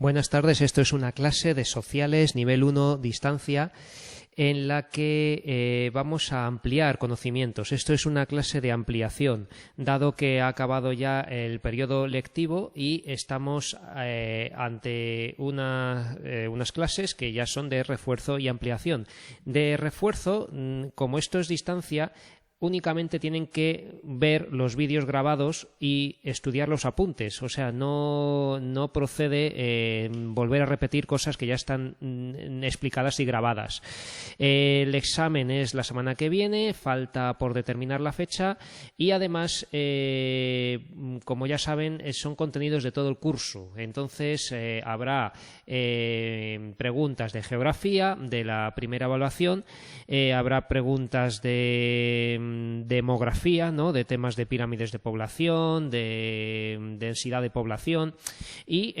Buenas tardes, esto es una clase de sociales nivel 1 distancia en la que vamos a ampliar conocimientos. Esto es una clase de ampliación, dado que ha acabado ya el periodo lectivo y estamos ante unas clases que ya son de refuerzo y ampliación. De refuerzo, como esto es distancia, únicamente tienen que ver los vídeos grabados y estudiar los apuntes. O sea, no procede volver a repetir cosas que ya están explicadas y grabadas. El examen es la semana que viene, falta por determinar la fecha y además, como ya saben, son contenidos de todo el curso. Entonces, habrá preguntas de geografía, de la primera evaluación, habrá preguntas de demografía, ¿no?, de temas de pirámides de población, de densidad de población y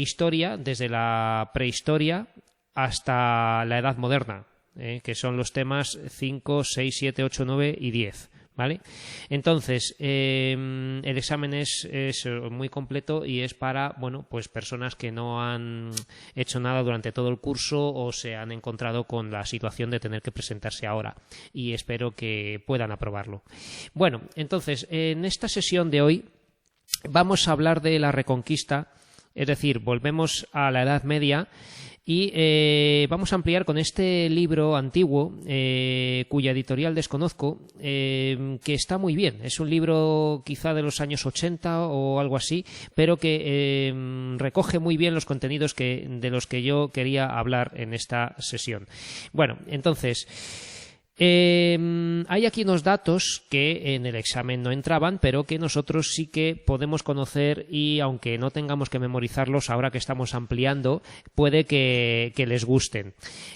historia desde la prehistoria hasta la edad moderna, que son los temas 5, 6, 7, 8, 9 y 10. ¿Vale? Entonces, el examen es muy completo y es para, pues personas que no han hecho nada durante todo el curso o se han encontrado con la situación de tener que presentarse ahora, y espero que puedan aprobarlo. Bueno, entonces, en esta sesión de hoy vamos a hablar de la Reconquista, es decir, volvemos a la Edad Media. Y vamos a ampliar con este libro antiguo, cuya editorial desconozco, que está muy bien. Es un libro quizá de los años 80 o algo así, pero que recoge muy bien los contenidos de los que yo quería hablar en esta sesión. Bueno, entonces, hay aquí unos datos que en el examen no entraban, pero que nosotros sí que podemos conocer y aunque no tengamos que memorizarlos ahora que estamos ampliando, puede que les gusten,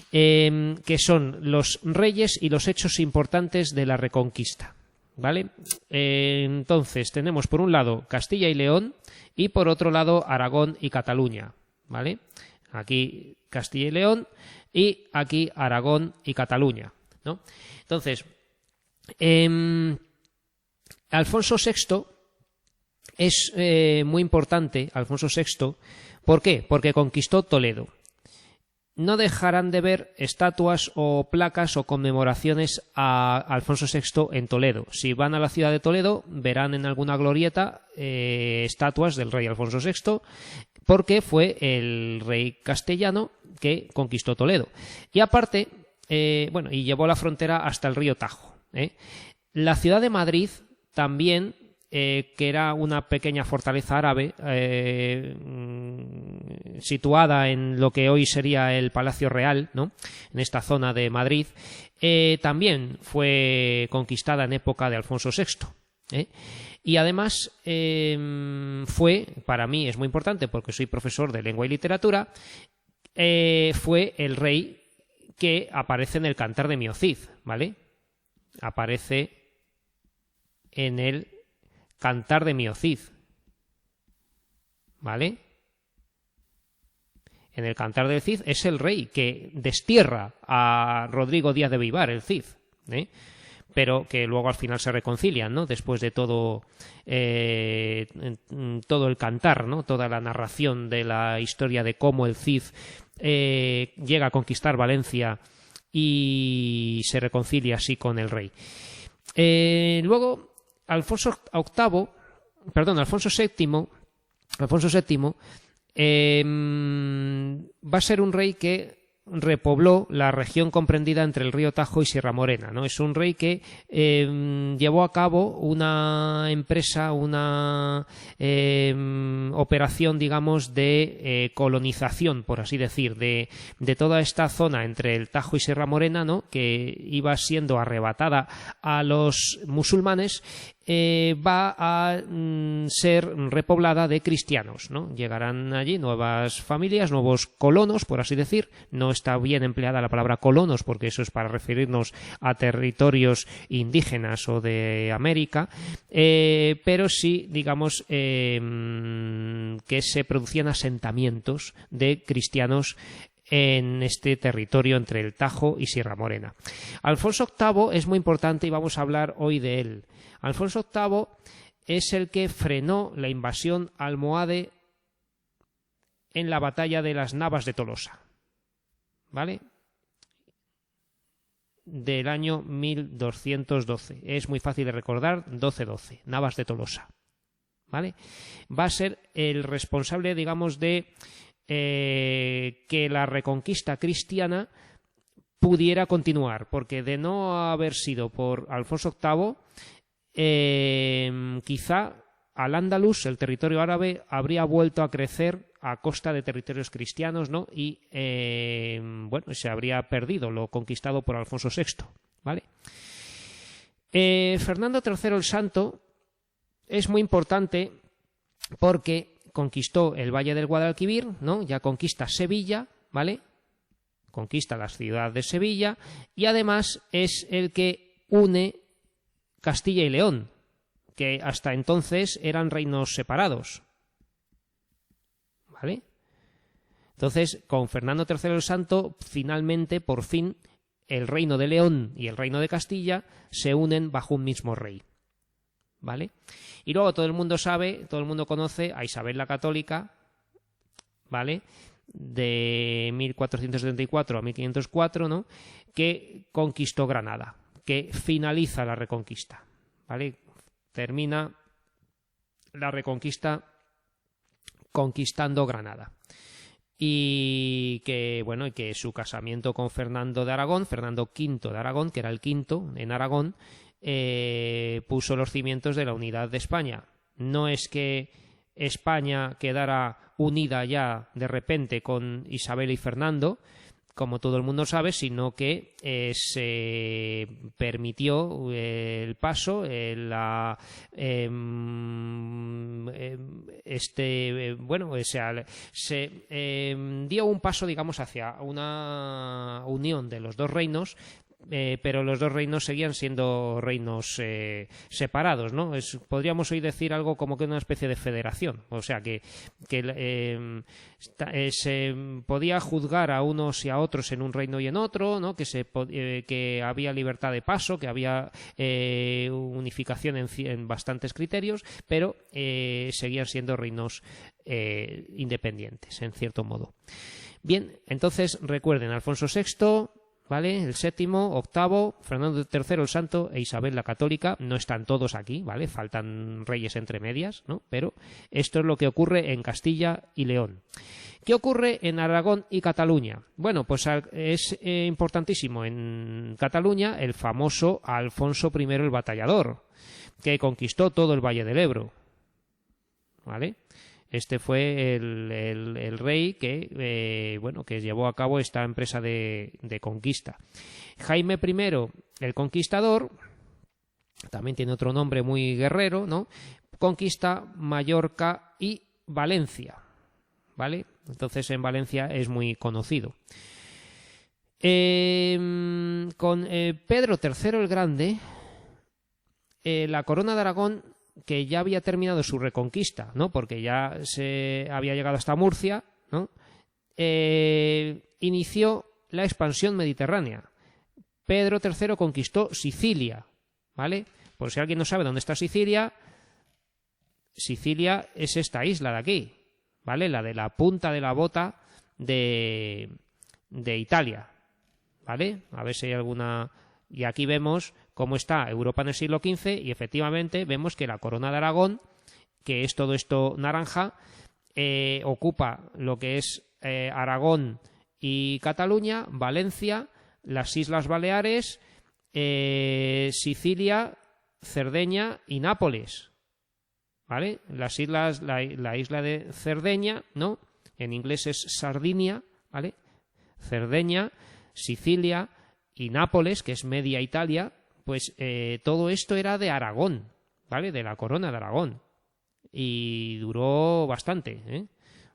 que son los reyes y los hechos importantes de la Reconquista. ¿Vale? Entonces tenemos por un lado Castilla y León y por otro lado Aragón y Cataluña. ¿Vale? Aquí Castilla y León y aquí Aragón y Cataluña, ¿no? Entonces, Alfonso VI es muy importante, Alfonso VI, ¿por qué? Porque conquistó Toledo. No dejarán de ver estatuas o placas o conmemoraciones a Alfonso VI en Toledo. Si van a la ciudad de Toledo, verán en alguna glorieta estatuas del rey Alfonso VI, porque fue el rey castellano que conquistó Toledo. Y aparte, y llevó la frontera hasta el río Tajo. La ciudad de Madrid también, que era una pequeña fortaleza árabe situada en lo que hoy sería el Palacio Real, ¿no?, en esta zona de Madrid, también fue conquistada en época de Alfonso VI. Y además fue, para mí es muy importante porque soy profesor de lengua y literatura, fue el rey que aparece en el Cantar de Mio Cid, ¿vale? Aparece en el Cantar de Mio Cid, ¿vale? En el Cantar del Cid es el rey que destierra a Rodrigo Díaz de Vivar, el Cid, pero que luego al final se reconcilian, ¿no?, después de todo el cantar, ¿no?, toda la narración de la historia de cómo el Cid llega a conquistar Valencia y se reconcilia así con el rey. Luego, Alfonso VII va a ser un rey que repobló la región comprendida entre el río Tajo y Sierra Morena, ¿no? Es un rey que llevó a cabo una empresa, una operación, digamos, de colonización, por así decir, de toda esta zona entre el Tajo y Sierra Morena, ¿no?, que iba siendo arrebatada a los musulmanes. Va a ser repoblada de cristianos, ¿no? Llegarán allí nuevas familias, nuevos colonos, por así decir. No está bien empleada la palabra colonos porque eso es para referirnos a territorios indígenas o de América, pero sí, digamos, que se producían asentamientos de cristianos en este territorio entre el Tajo y Sierra Morena. Alfonso VIII es muy importante y vamos a hablar hoy de él. Alfonso VIII es el que frenó la invasión almohade en la batalla de las Navas de Tolosa, ¿vale? Del año 1212. Es muy fácil de recordar, 1212, Navas de Tolosa, ¿vale? Va a ser el responsable, digamos, de que la reconquista cristiana pudiera continuar, porque de no haber sido por Alfonso VIII, quizá Al-Ándalus, el territorio árabe, habría vuelto a crecer a costa de territorios cristianos, ¿no? Y bueno, se habría perdido lo conquistado por Alfonso VI, ¿vale? Fernando III el Santo es muy importante porque conquistó el Valle del Guadalquivir, ¿no? Ya conquista Sevilla, ¿vale? Conquista la ciudad de Sevilla y además es el que une Castilla y León, que hasta entonces eran reinos separados, ¿vale? Entonces, con Fernando III el Santo, finalmente, por fin, el reino de León y el reino de Castilla se unen bajo un mismo rey, ¿vale? Y luego todo el mundo sabe, todo el mundo conoce a Isabel la Católica, ¿vale? De 1474 a 1504, ¿no? Que conquistó Granada, que finaliza la reconquista, ¿vale? Termina la reconquista conquistando Granada. Y que, bueno, y que su casamiento con Fernando de Aragón, Fernando V de Aragón, que era el quinto en Aragón, puso los cimientos de la unidad de España. No es que España quedara unida ya de repente con Isabel y Fernando, como todo el mundo sabe, sino que se permitió el paso, se dio un paso, digamos, hacia una unión de los dos reinos, pero los dos reinos seguían siendo reinos separados, ¿no? Podríamos hoy decir algo como que una especie de federación, o sea que se podía juzgar a unos y a otros en un reino y en otro, ¿no? Que había libertad de paso, que había unificación en bastantes criterios, pero seguían siendo reinos independientes, en cierto modo. Bien, entonces recuerden, Alfonso VI, ¿vale? El séptimo, octavo, Fernando III el Santo e Isabel la Católica. No están todos aquí, ¿vale? Faltan reyes entre medias, ¿no? Pero esto es lo que ocurre en Castilla y León. ¿Qué ocurre en Aragón y Cataluña? Bueno, pues es importantísimo en Cataluña el famoso Alfonso I el Batallador, que conquistó todo el Valle del Ebro, ¿vale? Este fue el rey que, que llevó a cabo esta empresa de conquista. Jaime I, el Conquistador, también tiene otro nombre muy guerrero, ¿no? Conquista Mallorca y Valencia, ¿vale? Entonces en Valencia es muy conocido. Con Pedro III el Grande, la corona de Aragón, que ya había terminado su reconquista, ¿no? Porque ya se había llegado hasta Murcia, ¿no? Inició la expansión mediterránea. Pedro III conquistó Sicilia, ¿vale? Por si alguien no sabe dónde está Sicilia, Sicilia es esta isla de aquí, ¿vale? La de la punta de la bota de Italia, ¿vale? A ver si hay alguna... Y aquí vemos cómo está Europa en el siglo XV y efectivamente vemos que la corona de Aragón, que es todo esto naranja, ocupa lo que es Aragón y Cataluña, Valencia, las Islas Baleares, Sicilia, Cerdeña y Nápoles, ¿vale? Las islas, la isla de Cerdeña, ¿no? En inglés es Sardinia, ¿vale? Cerdeña, Sicilia y Nápoles, que es media Italia, pues todo esto era de Aragón, ¿vale? De la corona de Aragón. Y duró bastante, ¿eh?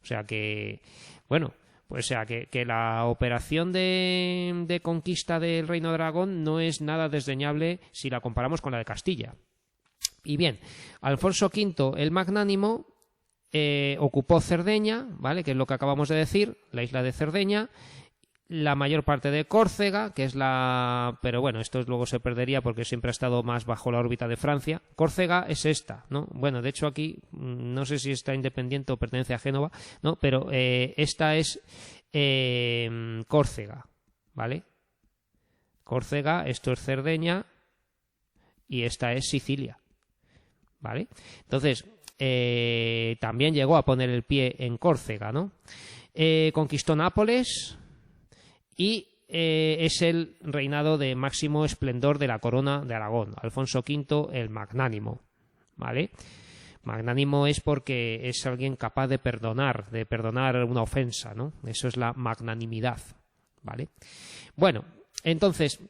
O sea que, bueno, pues o sea que la operación de conquista del Reino de Aragón no es nada desdeñable si la comparamos con la de Castilla. Y bien, Alfonso V el Magnánimo ocupó Cerdeña, ¿vale? Que es lo que acabamos de decir, la isla de Cerdeña, la mayor parte de Córcega, que es la... Pero bueno, esto luego se perdería porque siempre ha estado más bajo la órbita de Francia. Córcega es esta, ¿no? Bueno, de hecho aquí no sé si está independiente o pertenece a Génova, ¿no? Pero esta es Córcega, ¿vale? Córcega, esto es Cerdeña y esta es Sicilia, ¿vale? Entonces, también llegó a poner el pie en Córcega, ¿no? Conquistó Nápoles y es el reinado de máximo esplendor de la corona de Aragón, Alfonso V el Magnánimo, ¿vale? Magnánimo es porque es alguien capaz de perdonar una ofensa, ¿no? Eso es la magnanimidad, ¿vale? Bueno, entonces,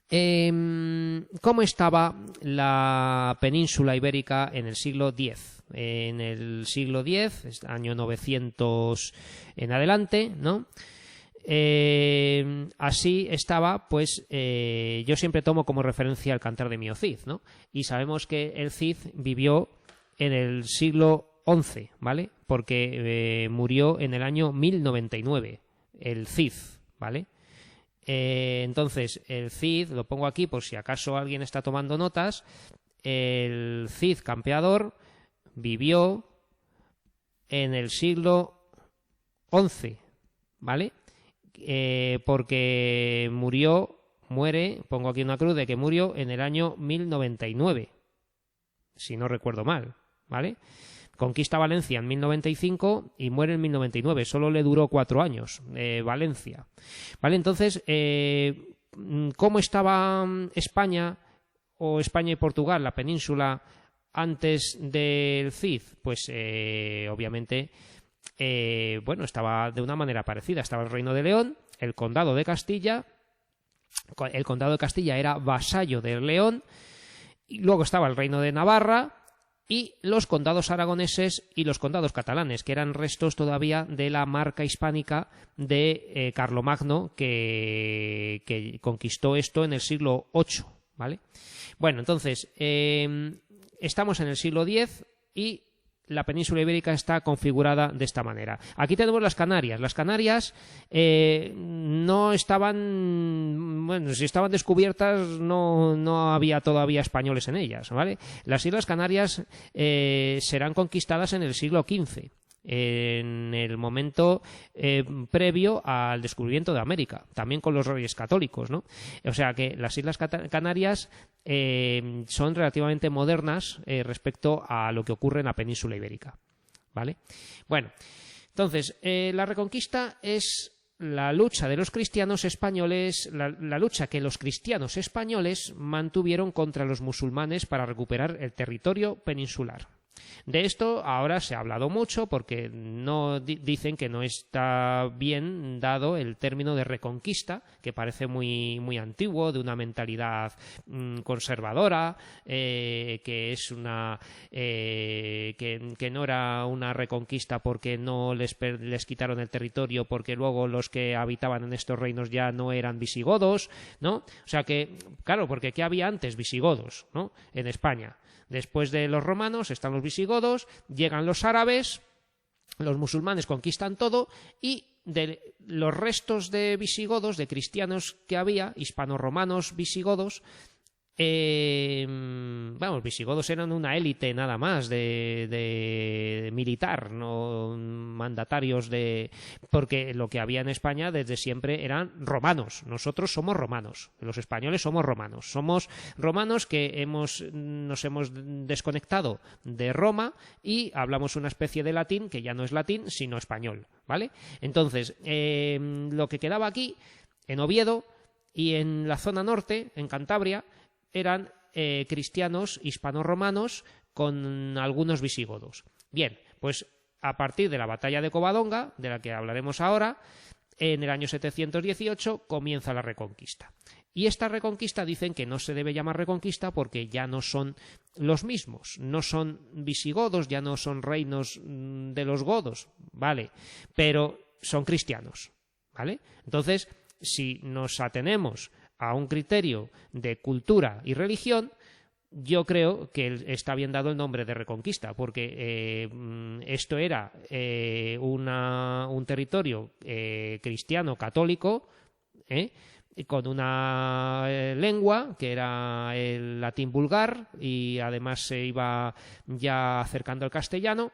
¿cómo estaba la península ibérica en el siglo X? En el siglo X, año 900 en adelante, ¿no? Así estaba, pues yo siempre tomo como referencia el Cantar de Mio Cid, ¿no? Y sabemos que el Cid vivió en el siglo XI, ¿vale? Porque murió en el año 1099, el Cid, ¿vale? Entonces, el Cid, lo pongo aquí por si acaso alguien está tomando notas, el Cid campeador vivió en el siglo XI, ¿vale? Porque muere, pongo aquí una cruz de que murió en el año 1099, si no recuerdo mal, ¿vale? Conquista Valencia en 1095 y muere en 1099, solo le duró 4 años, Valencia, ¿vale? Entonces, ¿cómo estaba España o España y Portugal, la península, antes del Cid? Pues obviamente... bueno, estaba de una manera parecida. Estaba el Reino de León, el Condado de Castilla. El Condado de Castilla era vasallo de León. Y luego estaba el Reino de Navarra y los condados aragoneses y los condados catalanes, que eran restos todavía de la marca hispánica de Carlomagno, que conquistó esto en el siglo VIII, ¿vale? Bueno, entonces, estamos en el siglo X y la península ibérica está configurada de esta manera. Aquí tenemos las Canarias. Las Canarias no estaban... Bueno, si estaban descubiertas no había todavía españoles en ellas, ¿vale? Las Islas Canarias serán conquistadas en el siglo XV, en el momento previo al descubrimiento de América, también con los reyes católicos, ¿no? O sea que las Islas Canarias son relativamente modernas respecto a lo que ocurre en la península ibérica, ¿vale? Bueno, entonces, la Reconquista es la lucha de los cristianos españoles, la lucha que los cristianos españoles mantuvieron contra los musulmanes para recuperar el territorio peninsular. De esto ahora se ha hablado mucho porque no dicen que no está bien dado el término de reconquista, que parece muy antiguo, de una mentalidad conservadora, que es una que no era una reconquista porque no les quitaron el territorio, porque luego los que habitaban en estos reinos ya no eran visigodos, ¿no? O sea que, claro, porque ¿qué había antes? Visigodos, ¿no? En España. Después de los romanos están los visigodos, llegan los árabes, los musulmanes conquistan todo y de los restos de visigodos, de cristianos que había, hispano-romanos visigodos, vamos, visigodos eran una élite nada más de militar, no mandatarios porque lo que había en España desde siempre eran romanos. Nosotros somos romanos, los españoles somos romanos que nos hemos desconectado de Roma y hablamos una especie de latín que ya no es latín sino español, ¿vale? Entonces, lo que quedaba aquí en Oviedo y en la zona norte, en Cantabria, eran cristianos hispano-romanos con algunos visigodos. Bien, pues a partir de la batalla de Covadonga, de la que hablaremos ahora, en el año 718 comienza la Reconquista. Y esta Reconquista dicen que no se debe llamar Reconquista porque ya no son los mismos, no son visigodos, ya no son reinos de los godos, ¿vale? Pero son cristianos, ¿vale? Entonces, si nos atenemos a un criterio de cultura y religión, yo creo que está bien dado el nombre de Reconquista, porque esto era un territorio cristiano católico, con una lengua que era el latín vulgar, y además se iba ya acercando al castellano,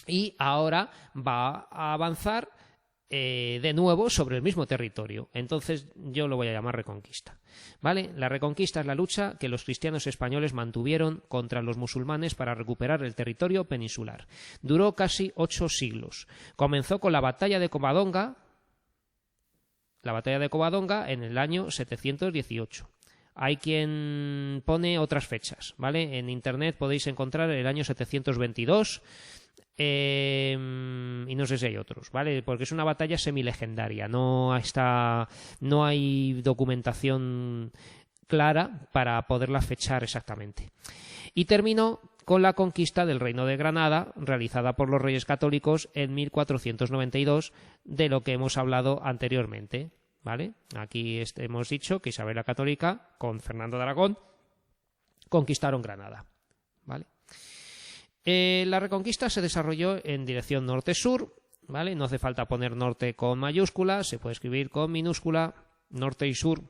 y ahora va a avanzar de nuevo sobre el mismo territorio. Entonces yo lo voy a llamar Reconquista, ¿vale? La Reconquista es la lucha que los cristianos españoles mantuvieron contra los musulmanes para recuperar el territorio peninsular. Duró casi 8 siglos. Comenzó con la batalla de Covadonga, en el año 718. Hay quien pone otras fechas, ¿vale? En internet podéis encontrar el año 722 y no sé si hay otros, ¿vale? Porque es una batalla semilegendaria, no hay documentación clara para poderla fechar exactamente. Y terminó con la conquista del Reino de Granada, realizada por los Reyes Católicos en 1492, de lo que hemos hablado anteriormente, ¿vale? Aquí hemos dicho que Isabel la Católica, con Fernando de Aragón, conquistaron Granada, ¿vale? La Reconquista se desarrolló en dirección norte-sur, ¿vale? No hace falta poner norte con mayúscula, se puede escribir con minúscula, norte y sur,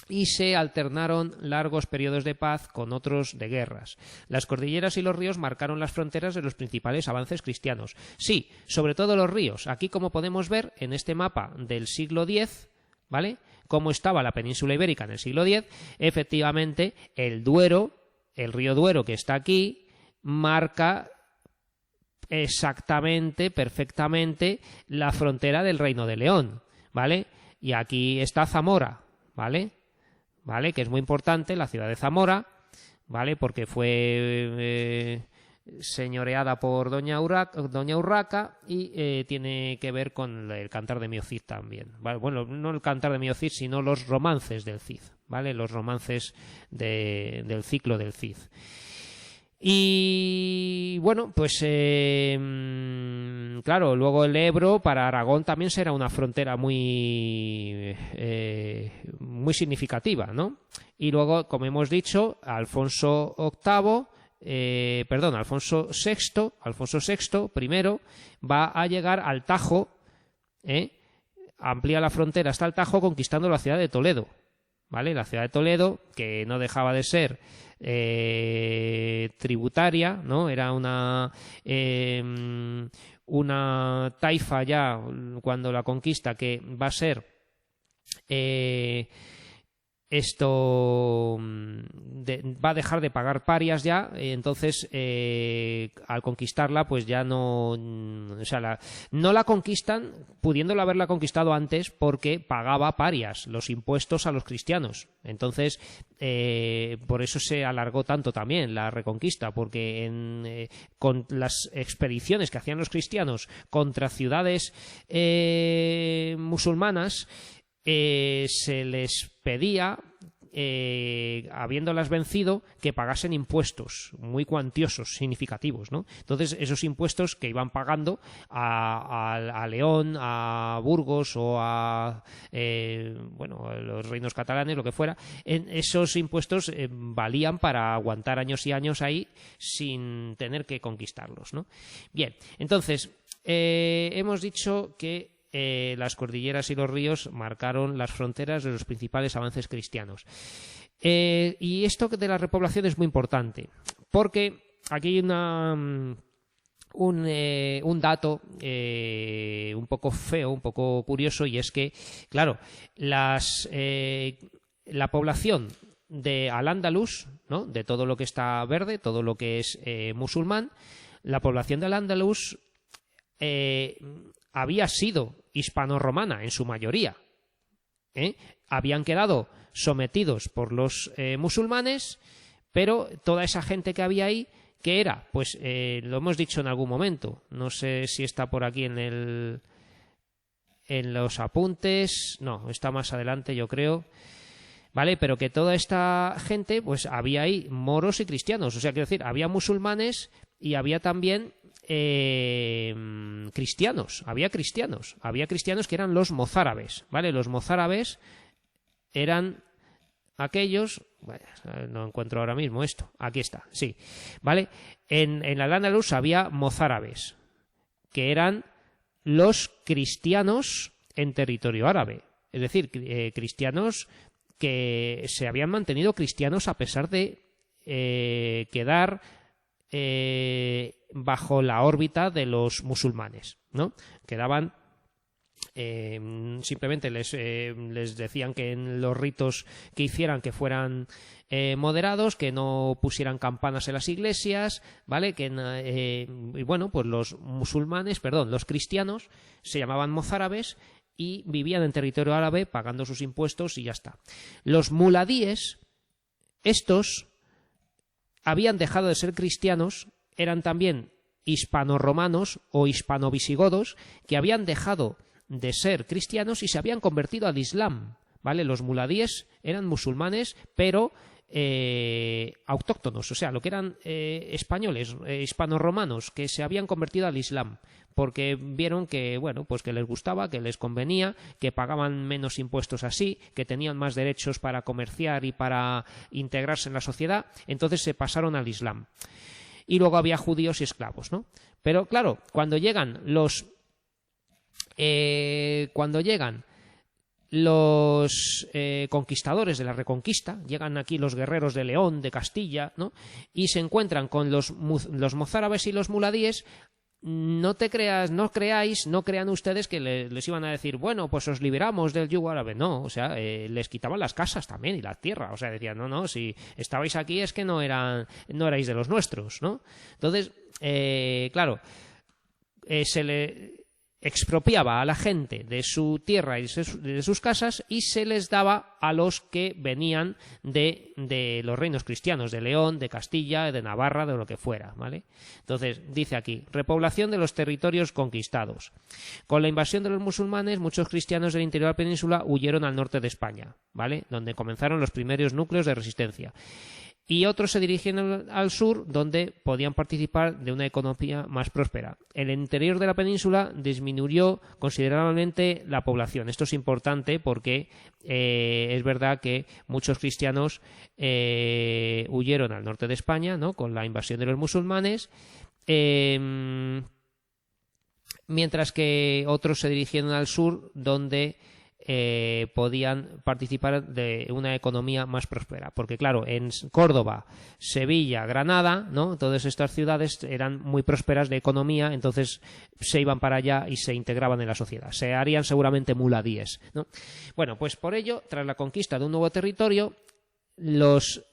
y se alternaron largos periodos de paz con otros de guerras. Las cordilleras y los ríos marcaron las fronteras de los principales avances cristianos. Sí, sobre todo los ríos. Aquí, como podemos ver en este mapa del siglo X, ¿vale?, cómo estaba la península ibérica en el siglo X, efectivamente el Duero, el río Duero que está aquí, marca exactamente, perfectamente, la frontera del Reino de León, ¿vale? Y aquí está Zamora, ¿vale? Que es muy importante, la ciudad de Zamora, ¿vale? Porque fue señoreada por Doña Urraca y tiene que ver con el Cantar de Mio Cid también, ¿vale? Bueno, no el Cantar de Mio Cid, sino los romances del Cid, ¿vale? Los romances del ciclo del Cid. Y bueno, pues claro, luego el Ebro para Aragón también será una frontera muy significativa, ¿no? Y luego, como hemos dicho, Alfonso VI primero va a llegar al Tajo, amplía la frontera hasta el Tajo, conquistando la ciudad de Toledo, ¿vale? La ciudad de Toledo, que no dejaba de ser tributaria, ¿no? Era una taifa ya cuando la conquista, que va a ser va a dejar de pagar parias ya, entonces al conquistarla pues ya no la conquistan, pudiéndola haberla conquistado antes, porque pagaba parias, los impuestos a los cristianos. Entonces por eso se alargó tanto también la Reconquista, porque con las expediciones que hacían los cristianos contra ciudades musulmanas, se les pedía, habiéndolas vencido, que pagasen impuestos muy cuantiosos, significativos, ¿no? Entonces esos impuestos que iban pagando a León, a Burgos o a los reinos catalanes, lo que fuera, esos impuestos valían para aguantar años y años ahí sin tener que conquistarlos, ¿no? Bien, entonces hemos dicho que las cordilleras y los ríos marcaron las fronteras de los principales avances cristianos. Y esto de la repoblación es muy importante, porque aquí hay un dato un poco feo, un poco curioso, y es que, claro, la población de Al-Ándalus, ¿no?, de todo lo que está verde, todo lo que es musulmán, la población de Al-Ándalus había sido hispano-romana en su mayoría, habían quedado sometidos por los musulmanes, pero toda esa gente que había ahí, ¿qué era? Pues lo hemos dicho en algún momento, no sé si está por aquí en los apuntes, no, está más adelante, yo creo, ¿vale? Pero que toda esta gente, pues había ahí moros y cristianos, o sea, quiero decir, había musulmanes y había también cristianos, había cristianos que eran los mozárabes, ¿vale? Los mozárabes eran aquellos no encuentro ahora mismo esto. Aquí está, sí. ¿Vale? En el Al-Ándalus había mozárabes, que eran los cristianos en territorio árabe. Es decir, cristianos que se habían mantenido cristianos a pesar de quedar bajo la órbita de los musulmanes, ¿no? Quedaban simplemente les decían que en los ritos que hicieran que fueran moderados, que no pusieran campanas en las iglesias, ¿vale? Y bueno, pues los cristianos se llamaban mozárabes y vivían en territorio árabe pagando sus impuestos y ya está. Los muladíes, estos habían dejado de ser cristianos, eran también hispanorromanos o hispanovisigodos que habían dejado de ser cristianos y se habían convertido al Islam, ¿vale? Los muladíes eran musulmanes, pero autóctonos, o sea, lo que eran españoles, hispanorromanos, que se habían convertido al Islam, porque vieron que, bueno, pues que les gustaba, que les convenía, que pagaban menos impuestos así, que tenían más derechos para comerciar y para integrarse en la sociedad, entonces se pasaron al Islam. Y luego había judíos y esclavos, ¿no? Pero claro, cuando llegan los conquistadores de la Reconquista, llegan aquí los guerreros de León, de Castilla, ¿no? Y se encuentran con los mozárabes y los muladíes. No crean ustedes que les iban a decir, bueno, pues os liberamos del yugo árabe. No, o sea, les quitaban las casas también y la tierra. O sea, decían, no, si estabais aquí es que no erais de los nuestros, ¿no? Entonces, claro, se le expropiaba a la gente de su tierra y de sus casas y se les daba a los que venían de los reinos cristianos, de León, de Castilla, de Navarra, de lo que fuera, ¿vale? Entonces, dice aquí, repoblación de los territorios conquistados. Con la invasión de los musulmanes, muchos cristianos del interior de la península huyeron al norte de España, ¿vale? Donde comenzaron los primeros núcleos de resistencia. Y otros se dirigieron al sur, donde podían participar de una economía más próspera. En el interior de la península disminuyó considerablemente la población. Esto es importante porque es verdad que muchos cristianos huyeron al norte de España, ¿no? Con la invasión de los musulmanes, mientras que otros se dirigieron al sur, donde podían participar de una economía más próspera, porque claro, en Córdoba, Sevilla, Granada, ¿no? Todas estas ciudades eran muy prósperas de economía, entonces se iban para allá y se integraban en la sociedad, se harían seguramente muladíes, ¿no? Bueno, pues por ello, tras la conquista de un nuevo territorio, los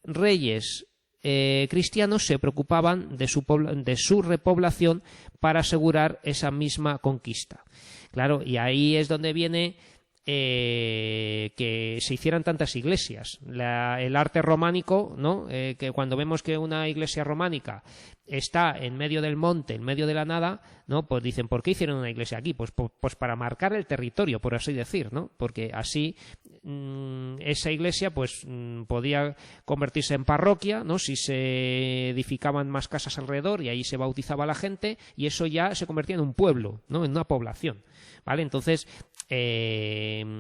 reyes cristianos se preocupaban de su repoblación para asegurar esa misma conquista. Claro, y ahí es donde viene que se hicieran tantas iglesias. El arte románico, ¿no? Que cuando vemos que una iglesia románica está en medio del monte, en medio de la nada, ¿no? Pues dicen, ¿por qué hicieron una iglesia aquí? Pues para marcar el territorio, por así decir, ¿no? Porque así esa iglesia pues podía convertirse en parroquia, ¿no? Si se edificaban más casas alrededor y ahí se bautizaba la gente y eso ya se convertía en un pueblo, ¿no? En una población, ¿vale? Entonces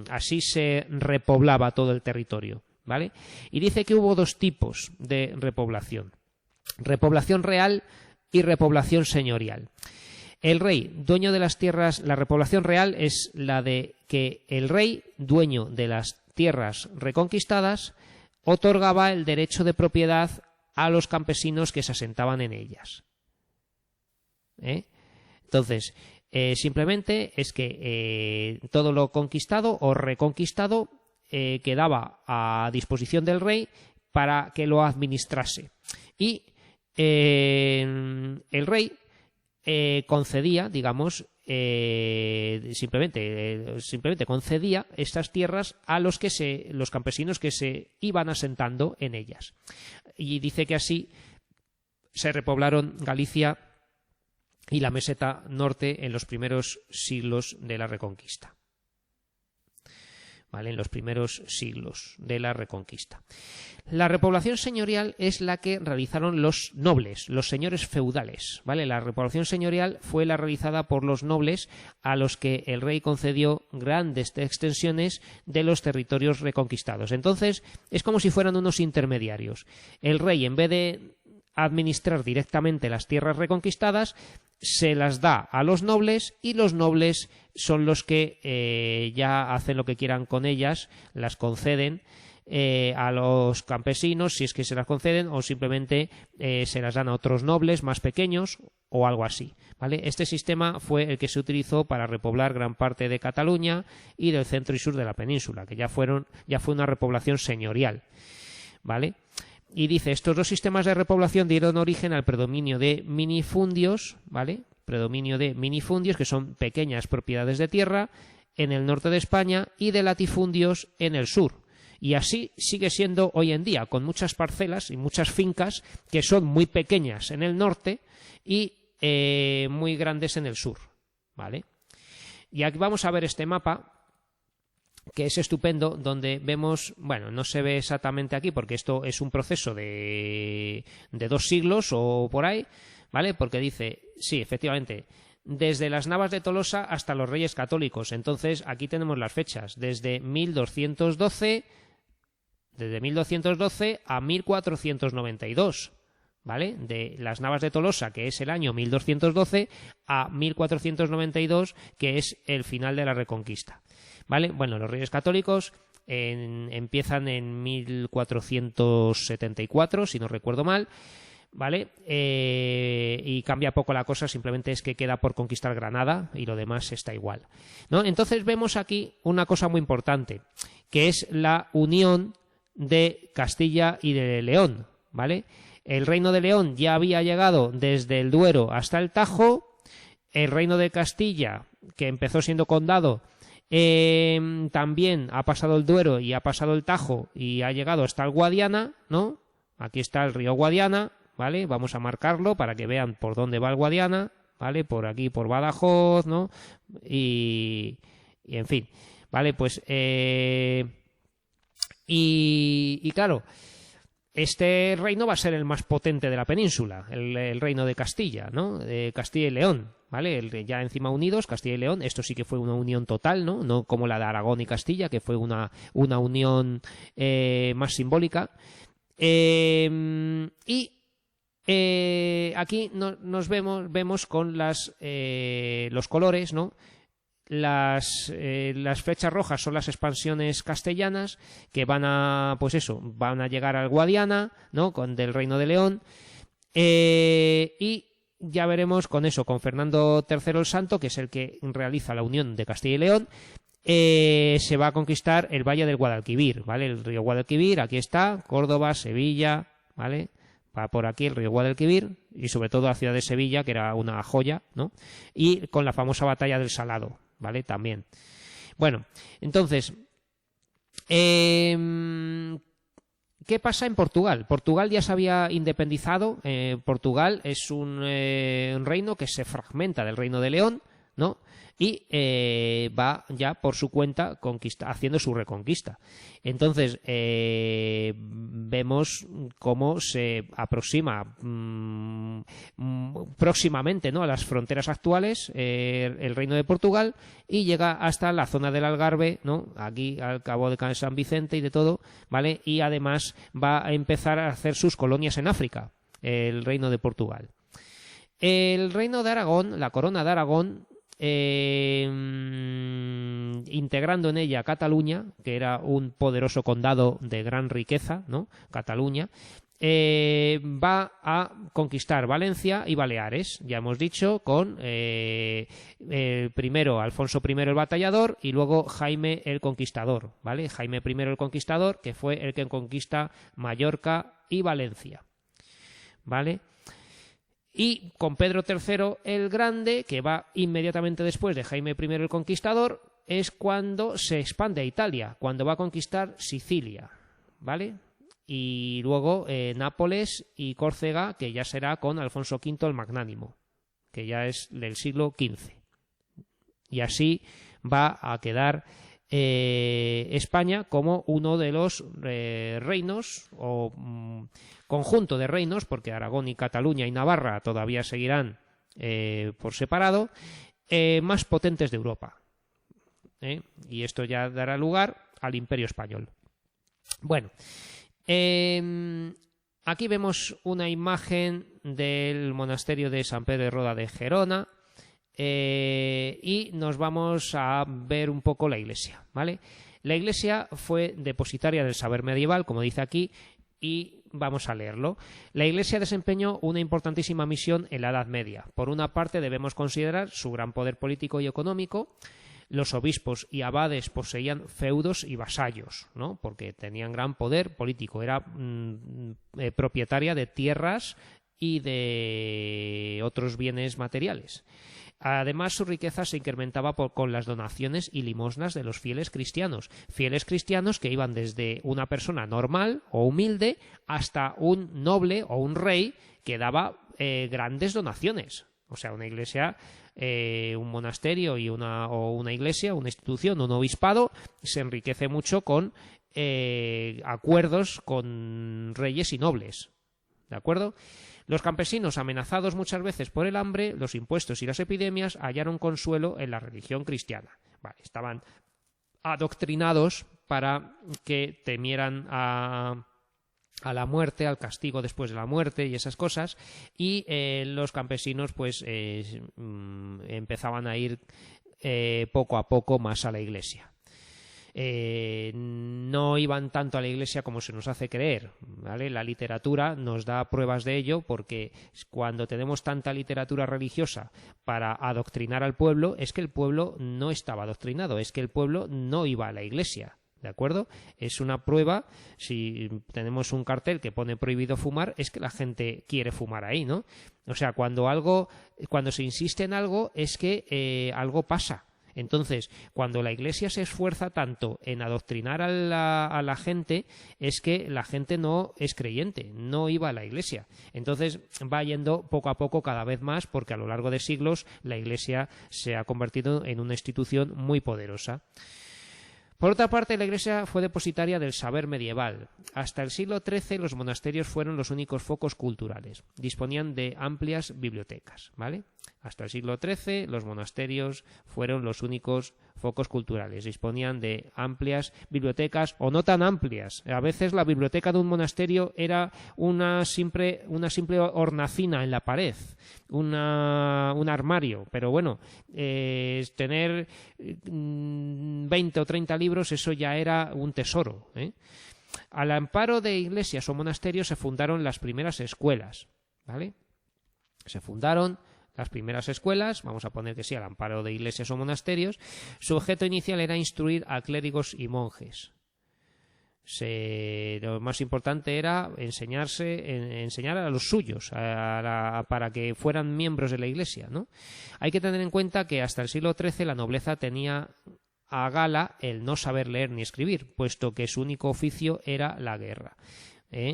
así se repoblaba todo el territorio, ¿vale? Y dice que hubo dos tipos de repoblación: repoblación real y repoblación señorial. El rey, dueño de las tierras, la repoblación real es la de que el rey, dueño de las tierras reconquistadas, otorgaba el derecho de propiedad a los campesinos que se asentaban en ellas. Entonces, simplemente es que todo lo conquistado o reconquistado quedaba a disposición del rey para que lo administrase. Y el rey concedía, digamos, simplemente concedía estas tierras a los campesinos que se iban asentando en ellas. Y dice que así se repoblaron Galicia y la meseta norte en los primeros siglos de la Reconquista. ¿vale? En los primeros siglos de la Reconquista. La repoblación señorial es la que realizaron los nobles, los señores feudales, ¿vale? La repoblación señorial fue la realizada por los nobles a los que el rey concedió grandes extensiones de los territorios reconquistados. Entonces, es como si fueran unos intermediarios. El rey, en vez de administrar directamente las tierras reconquistadas, se las da a los nobles y los nobles son los que ya hacen lo que quieran con ellas, las conceden a los campesinos, si es que se las conceden, o simplemente se las dan a otros nobles más pequeños o algo así, ¿vale? Este sistema fue el que se utilizó para repoblar gran parte de Cataluña y del centro y sur de la península, que ya fue una repoblación señorial, ¿vale? Y dice, estos dos sistemas de repoblación dieron origen al predominio de minifundios, ¿vale? Predominio de minifundios, que son pequeñas propiedades de tierra en el norte de España, y de latifundios en el sur. Y así sigue siendo hoy en día, con muchas parcelas y muchas fincas que son muy pequeñas en el norte y muy grandes en el sur, ¿vale? Y aquí vamos a ver este mapa, que es estupendo, donde vemos, bueno, no se ve exactamente aquí porque esto es un proceso de 2 siglos o por ahí, ¿vale? Porque dice, sí, efectivamente, desde las Navas de Tolosa hasta los Reyes Católicos. Entonces, aquí tenemos las fechas, desde 1212 a 1492, ¿vale? De las Navas de Tolosa, que es el año 1212, a 1492, que es el final de la Reconquista, ¿vale? Bueno, los Reyes Católicos empiezan en 1474, si no recuerdo mal, ¿vale? Y cambia poco la cosa, simplemente es que queda por conquistar Granada y lo demás está igual, ¿no? Entonces vemos aquí una cosa muy importante, que es la unión de Castilla y de León, ¿vale? El Reino de León ya había llegado desde el Duero hasta el Tajo. El Reino de Castilla, que empezó siendo condado, también ha pasado el Duero y ha pasado el Tajo y ha llegado hasta el Guadiana, ¿no? Aquí está el río Guadiana, ¿vale? Vamos a marcarlo para que vean por dónde va el Guadiana, ¿vale? Por aquí, por Badajoz, ¿no? Y en fin, ¿vale? Pues y claro, este reino va a ser el más potente de la península, el reino de Castilla, ¿no? De Castilla y León, ¿vale? Ya encima unidos, Castilla y León, esto sí que fue una unión total, ¿no? No como la de Aragón y Castilla, que fue una unión más simbólica. Aquí vemos con los colores, ¿no? Las flechas rojas son las expansiones castellanas que van a llegar al Guadiana, ¿no? Del Reino de León, y ya veremos con Fernando III el Santo, que es el que realiza la unión de Castilla y León. Se va a conquistar el valle del Guadalquivir, ¿vale? El río Guadalquivir, aquí está, Córdoba, Sevilla, ¿vale? Va por aquí el río Guadalquivir y sobre todo la ciudad de Sevilla, que era una joya, ¿no? Y con la famosa batalla del Salado, ¿vale? También. Bueno, entonces, ¿qué pasa en Portugal? Portugal ya se había independizado. Portugal es un reino que se fragmenta del Reino de León, ¿no? Y va ya por su cuenta haciendo su reconquista. Entonces vemos cómo se aproxima próximamente, ¿no? A las fronteras actuales el Reino de Portugal, y llega hasta la zona del Algarve, ¿no? Aquí al cabo de San Vicente y de todo, ¿vale? Y además va a empezar a hacer sus colonias en África, el Reino de Portugal. El Reino de Aragón, la Corona de Aragón, integrando en ella Cataluña, que era un poderoso condado de gran riqueza, ¿no? Cataluña, va a conquistar Valencia y Baleares, ya hemos dicho, con primero Alfonso I el Batallador y luego Jaime el Conquistador, ¿vale? Jaime I el Conquistador, que fue el que conquista Mallorca y Valencia, ¿vale? Y con Pedro III el Grande, que va inmediatamente después de Jaime I el Conquistador, es cuando se expande a Italia, cuando va a conquistar Sicilia, ¿vale? Y luego Nápoles y Córcega, que ya será con Alfonso V el Magnánimo, que ya es del siglo XV. Y así va a quedar España como uno de los reinos o conjunto de reinos, porque Aragón y Cataluña y Navarra todavía seguirán por separado, más potentes de Europa. Y esto ya dará lugar al Imperio Español. Bueno, aquí vemos una imagen del monasterio de San Pedro de Roda de Gerona. Y nos vamos a ver un poco la iglesia, ¿vale? La iglesia fue depositaria del saber medieval, como dice aquí, y vamos a leerlo. La iglesia desempeñó una importantísima misión en la Edad Media. Por una parte, debemos considerar su gran poder político y económico. Los obispos y abades poseían feudos y vasallos, ¿no? Porque tenían gran poder político. Era propietaria de tierras y de otros bienes materiales. Además, su riqueza se incrementaba con las donaciones y limosnas de los fieles cristianos que iban desde una persona normal o humilde hasta un noble o un rey que daba grandes donaciones. O sea, una iglesia, un monasterio y una iglesia, una institución, un obispado, se enriquece mucho con acuerdos con reyes y nobles. ¿De acuerdo? Los campesinos, amenazados muchas veces por el hambre, los impuestos y las epidemias, hallaron consuelo en la religión cristiana. Vale, estaban adoctrinados para que temieran a la muerte, al castigo después de la muerte y esas cosas, y los campesinos pues empezaban a ir poco a poco más a la iglesia. No iban tanto a la iglesia como se nos hace creer, ¿vale? La literatura nos da pruebas de ello, porque cuando tenemos tanta literatura religiosa para adoctrinar al pueblo, es que el pueblo no estaba adoctrinado, es que el pueblo no iba a la iglesia. ¿De acuerdo? Es una prueba. Si tenemos un cartel que pone prohibido fumar, es que la gente quiere fumar ahí, ¿no? O sea, cuando se insiste en algo, es que algo pasa. Entonces, cuando la Iglesia se esfuerza tanto en adoctrinar a la gente, es que la gente no es creyente, no iba a la Iglesia. Entonces, va yendo poco a poco cada vez más, porque a lo largo de siglos la Iglesia se ha convertido en una institución muy poderosa. Por otra parte, la Iglesia fue depositaria del saber medieval. Hasta el siglo XIII los monasterios fueron los únicos focos culturales. Disponían de amplias bibliotecas, ¿vale? Hasta el siglo XIII los monasterios fueron los únicos focos culturales. Disponían de amplias bibliotecas, o no tan amplias. A veces la biblioteca de un monasterio era una simple hornacina en la pared, un armario. Pero bueno, tener 20 o 30 libros, eso ya era un tesoro, ¿eh? Al amparo de iglesias o monasterios se fundaron las primeras escuelas, ¿vale? Se fundaron las primeras escuelas, vamos a poner que sí, al amparo de iglesias o monasterios. Su objeto inicial era instruir a clérigos y monjes. Lo más importante era enseñar a los suyos para que fueran miembros de la iglesia, ¿no? Hay que tener en cuenta que hasta el siglo XIII la nobleza tenía a gala el no saber leer ni escribir, puesto que su único oficio era la guerra.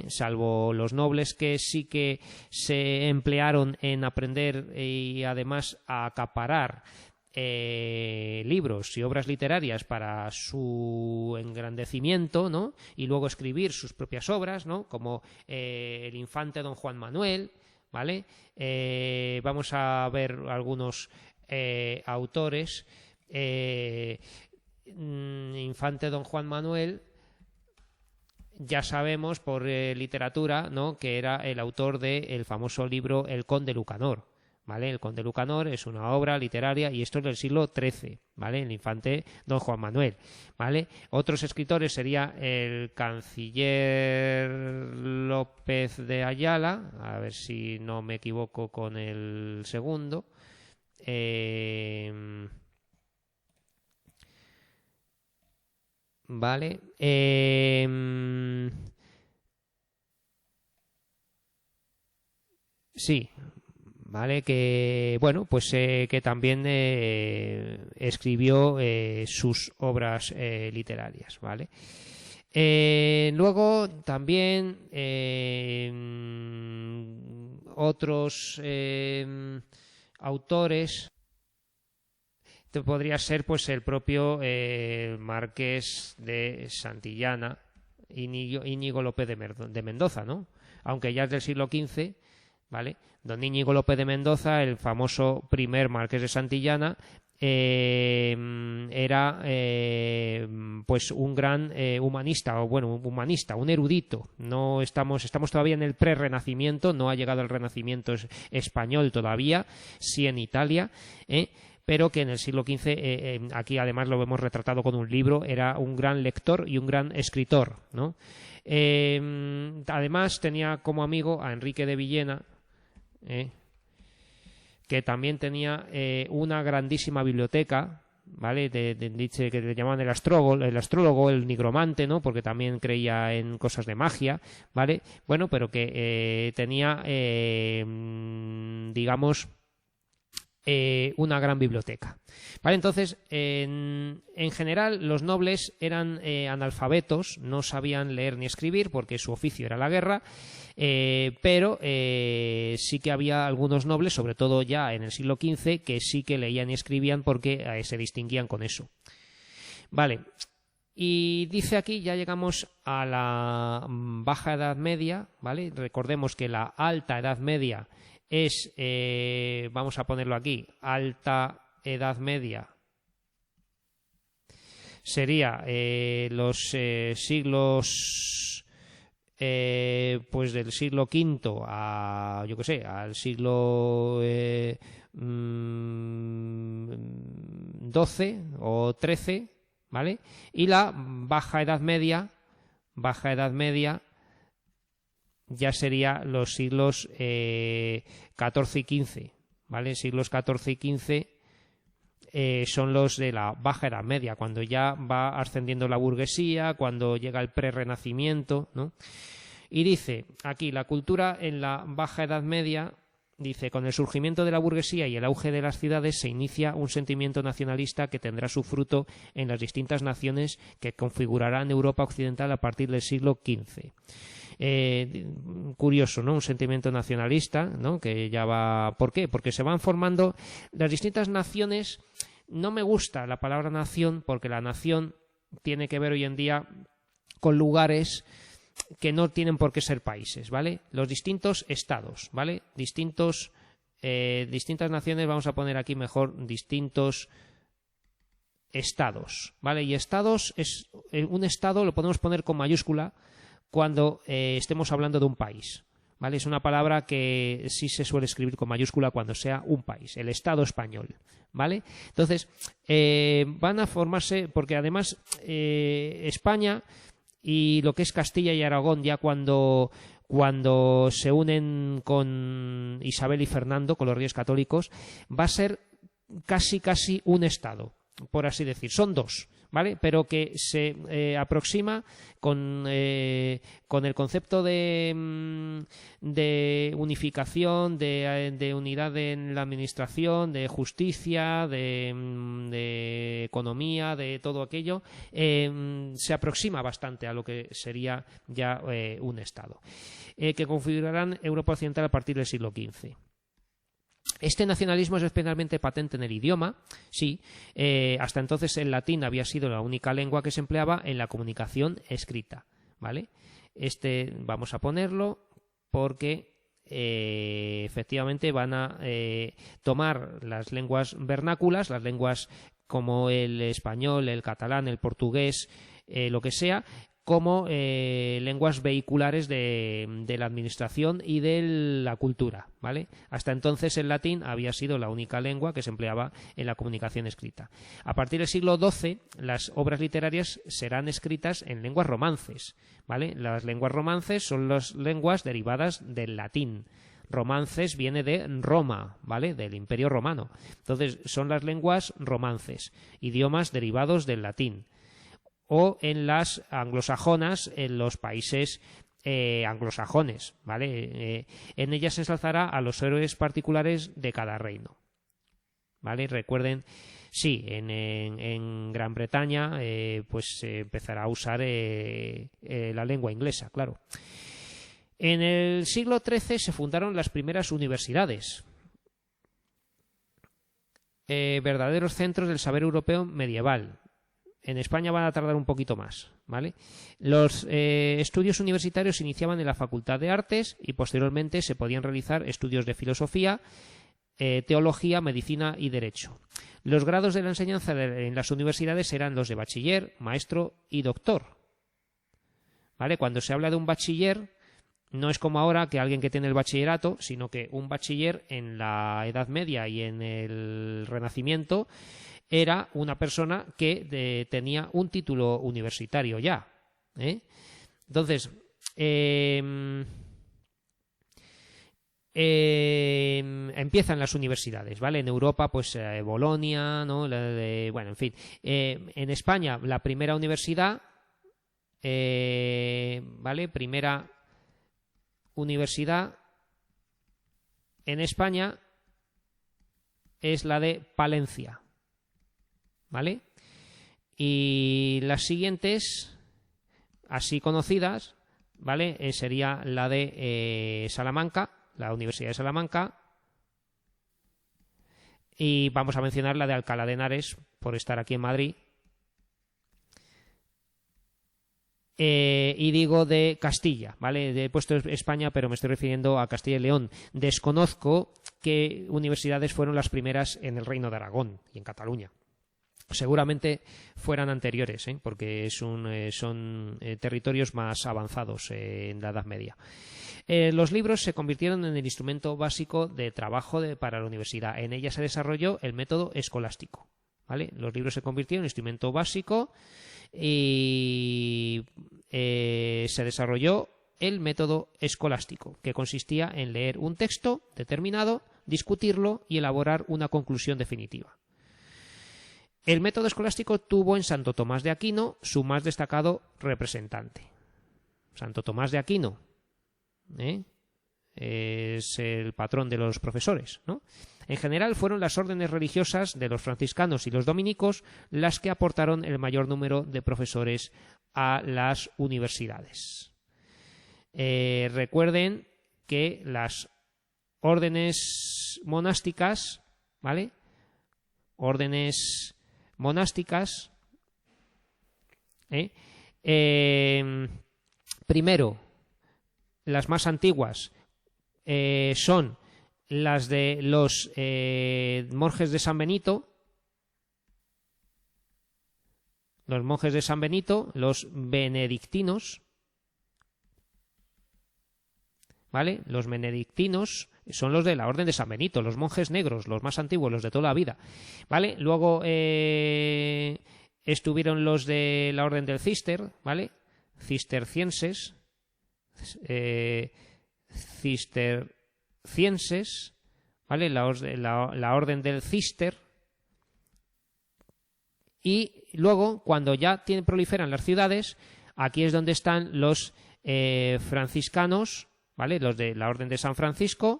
Salvo los nobles que sí que se emplearon en aprender y además a acaparar libros y obras literarias para su engrandecimiento, ¿no? Y luego escribir sus propias obras, ¿no? Como el infante don Juan Manuel, ¿vale? Vamos a ver algunos autores. Infante don Juan Manuel, ya sabemos por literatura, ¿no?, que era el autor del famoso libro El Conde Lucanor, ¿vale? El Conde Lucanor es una obra literaria y esto es del siglo XIII, ¿vale? El infante don Juan Manuel, ¿vale? Otros escritores sería el canciller López de Ayala, a ver si no me equivoco con el segundo. Vale. Sí, vale, que bueno, pues que también escribió sus obras literarias, ¿vale? Luego también otros autores podría ser pues el propio Marqués de Santillana, Íñigo López de Mendoza, ¿no? Aunque ya es del siglo XV, ¿vale? Don Íñigo López de Mendoza, el famoso primer Marqués de Santillana, era pues un gran humanista, un erudito. No estamos todavía en el prerrenacimiento, no ha llegado el Renacimiento español todavía, sí en Italia, pero que en el siglo XV, aquí además lo vemos retratado con un libro, era un gran lector y un gran escritor, ¿no? Además tenía como amigo a Enrique de Villena, que también tenía una grandísima biblioteca, ¿vale? Dice que le llamaban el astrólogo, el nigromante, ¿no? Porque también creía en cosas de magia, ¿vale? Bueno, pero que tenía, digamos, una gran biblioteca. Vale, entonces, en general, los nobles eran analfabetos, no sabían leer ni escribir porque su oficio era la guerra, pero sí que había algunos nobles, sobre todo ya en el siglo XV, que sí que leían y escribían porque se distinguían con eso. Vale, y dice aquí, ya llegamos a la Baja Edad Media, ¿vale? Recordemos que la Alta Edad Media es, vamos a ponerlo aquí, Alta Edad Media sería los siglos pues del siglo V a, yo qué sé, al siglo XII o XIII, ¿vale? Y la Baja Edad Media ya sería los siglos XIV y XV, ¿vale? Siglos XIV y XV son los de la Baja Edad Media, cuando ya va ascendiendo la burguesía, cuando llega el prerrenacimiento, ¿no? Y dice aquí, la cultura en la Baja Edad Media, dice, con el surgimiento de la burguesía y el auge de las ciudades se inicia un sentimiento nacionalista que tendrá su fruto en las distintas naciones que configurarán Europa occidental a partir del siglo XV. Curioso, ¿no? Un sentimiento nacionalista, ¿no? Que ya va... ¿Por qué? Porque se van formando las distintas naciones. No me gusta la palabra nación, porque la nación tiene que ver hoy en día con lugares que no tienen por qué ser países, ¿vale? Los distintos estados, ¿vale? Distintas naciones, vamos a poner aquí mejor distintos estados, ¿vale? Y estados es un estado, lo podemos poner con mayúscula cuando estemos hablando de un país, ¿vale? Es una palabra que sí se suele escribir con mayúscula cuando sea un país, el Estado español, ¿vale? Entonces, van a formarse, porque además España y lo que es Castilla y Aragón, ya cuando se unen con Isabel y Fernando, con los reyes católicos, va a ser casi un estado, por así decir. Son dos, ¿vale? Pero que se aproxima con el concepto de unificación, de unidad en la administración, de justicia, de economía, de todo aquello, se aproxima bastante a lo que sería ya un Estado, que configurarán Europa Occidental a partir del siglo XV. Este nacionalismo es especialmente patente en el idioma, sí. Hasta entonces el latín había sido la única lengua que se empleaba en la comunicación escrita, ¿vale? Vamos a ponerlo porque efectivamente van a tomar las lenguas vernáculas, las lenguas como el español, el catalán, el portugués, lo que sea, como lenguas vehiculares de la administración y de la cultura, ¿vale? Hasta entonces el latín había sido la única lengua que se empleaba en la comunicación escrita. A partir del siglo XII, las obras literarias serán escritas en lenguas romances, ¿vale? Las lenguas romances son las lenguas derivadas del latín. Romances viene de Roma, ¿vale? Del Imperio Romano. Entonces, son las lenguas romances, idiomas derivados del latín. O en las anglosajonas, en los países anglosajones, ¿vale? En ellas se ensalzará a los héroes particulares de cada reino, ¿vale? Recuerden, sí, en Gran Bretaña pues se empezará a usar la lengua inglesa, claro. En el siglo XIII se fundaron las primeras universidades. verdaderos centros del saber europeo medieval. En España van a tardar un poquito más, ¿vale? Los estudios universitarios se iniciaban en la Facultad de Artes y posteriormente se podían realizar estudios de filosofía, teología, medicina y derecho. Los grados de la enseñanza en las universidades eran los de bachiller, maestro y doctor, ¿vale? Cuando se habla de un bachiller, no es como ahora que alguien que tiene el bachillerato, sino que un bachiller en la Edad Media y en el Renacimiento era una persona que tenía un título universitario ya, ¿eh? Entonces, empiezan las universidades, ¿vale? En Europa, pues Bolonia, ¿no? Bueno, en fin. En España, la primera universidad, ¿vale? Primera universidad en España es la de Palencia, ¿vale? Y las siguientes, así conocidas, ¿vale? Sería la de Salamanca, la Universidad de Salamanca, y vamos a mencionar la de Alcalá de Henares por estar aquí en Madrid. Y digo de Castilla, ¿vale? He puesto España, pero me estoy refiriendo a Castilla y León. Desconozco qué universidades fueron las primeras en el Reino de Aragón y en Cataluña. Seguramente fueran anteriores, porque son territorios más avanzados en la Edad Media. Los libros se convirtieron en el instrumento básico de trabajo para la universidad. En ella se desarrolló el método escolástico, ¿vale? Los libros se convirtieron en instrumento básico y se desarrolló el método escolástico, que consistía en leer un texto determinado, discutirlo y elaborar una conclusión definitiva. El método escolástico tuvo en Santo Tomás de Aquino su más destacado representante. Santo Tomás de Aquino es el patrón de los profesores, ¿no? En general fueron las órdenes religiosas de los franciscanos y los dominicos las que aportaron el mayor número de profesores a las universidades. Recuerden que las órdenes monásticas, ¿vale? Órdenes monásticas, primero, las más antiguas son las de los monjes de San Benito, los benedictinos, ¿vale? Los benedictinos son los de la Orden de San Benito, los monjes negros, los más antiguos, los de toda la vida, ¿vale? Luego estuvieron los de la Orden del Cister, ¿vale? Cistercienses, ¿vale? La Orden del Cister. Y luego, cuando ya proliferan las ciudades, aquí es donde están los franciscanos, ¿vale? Los de la Orden de San Francisco,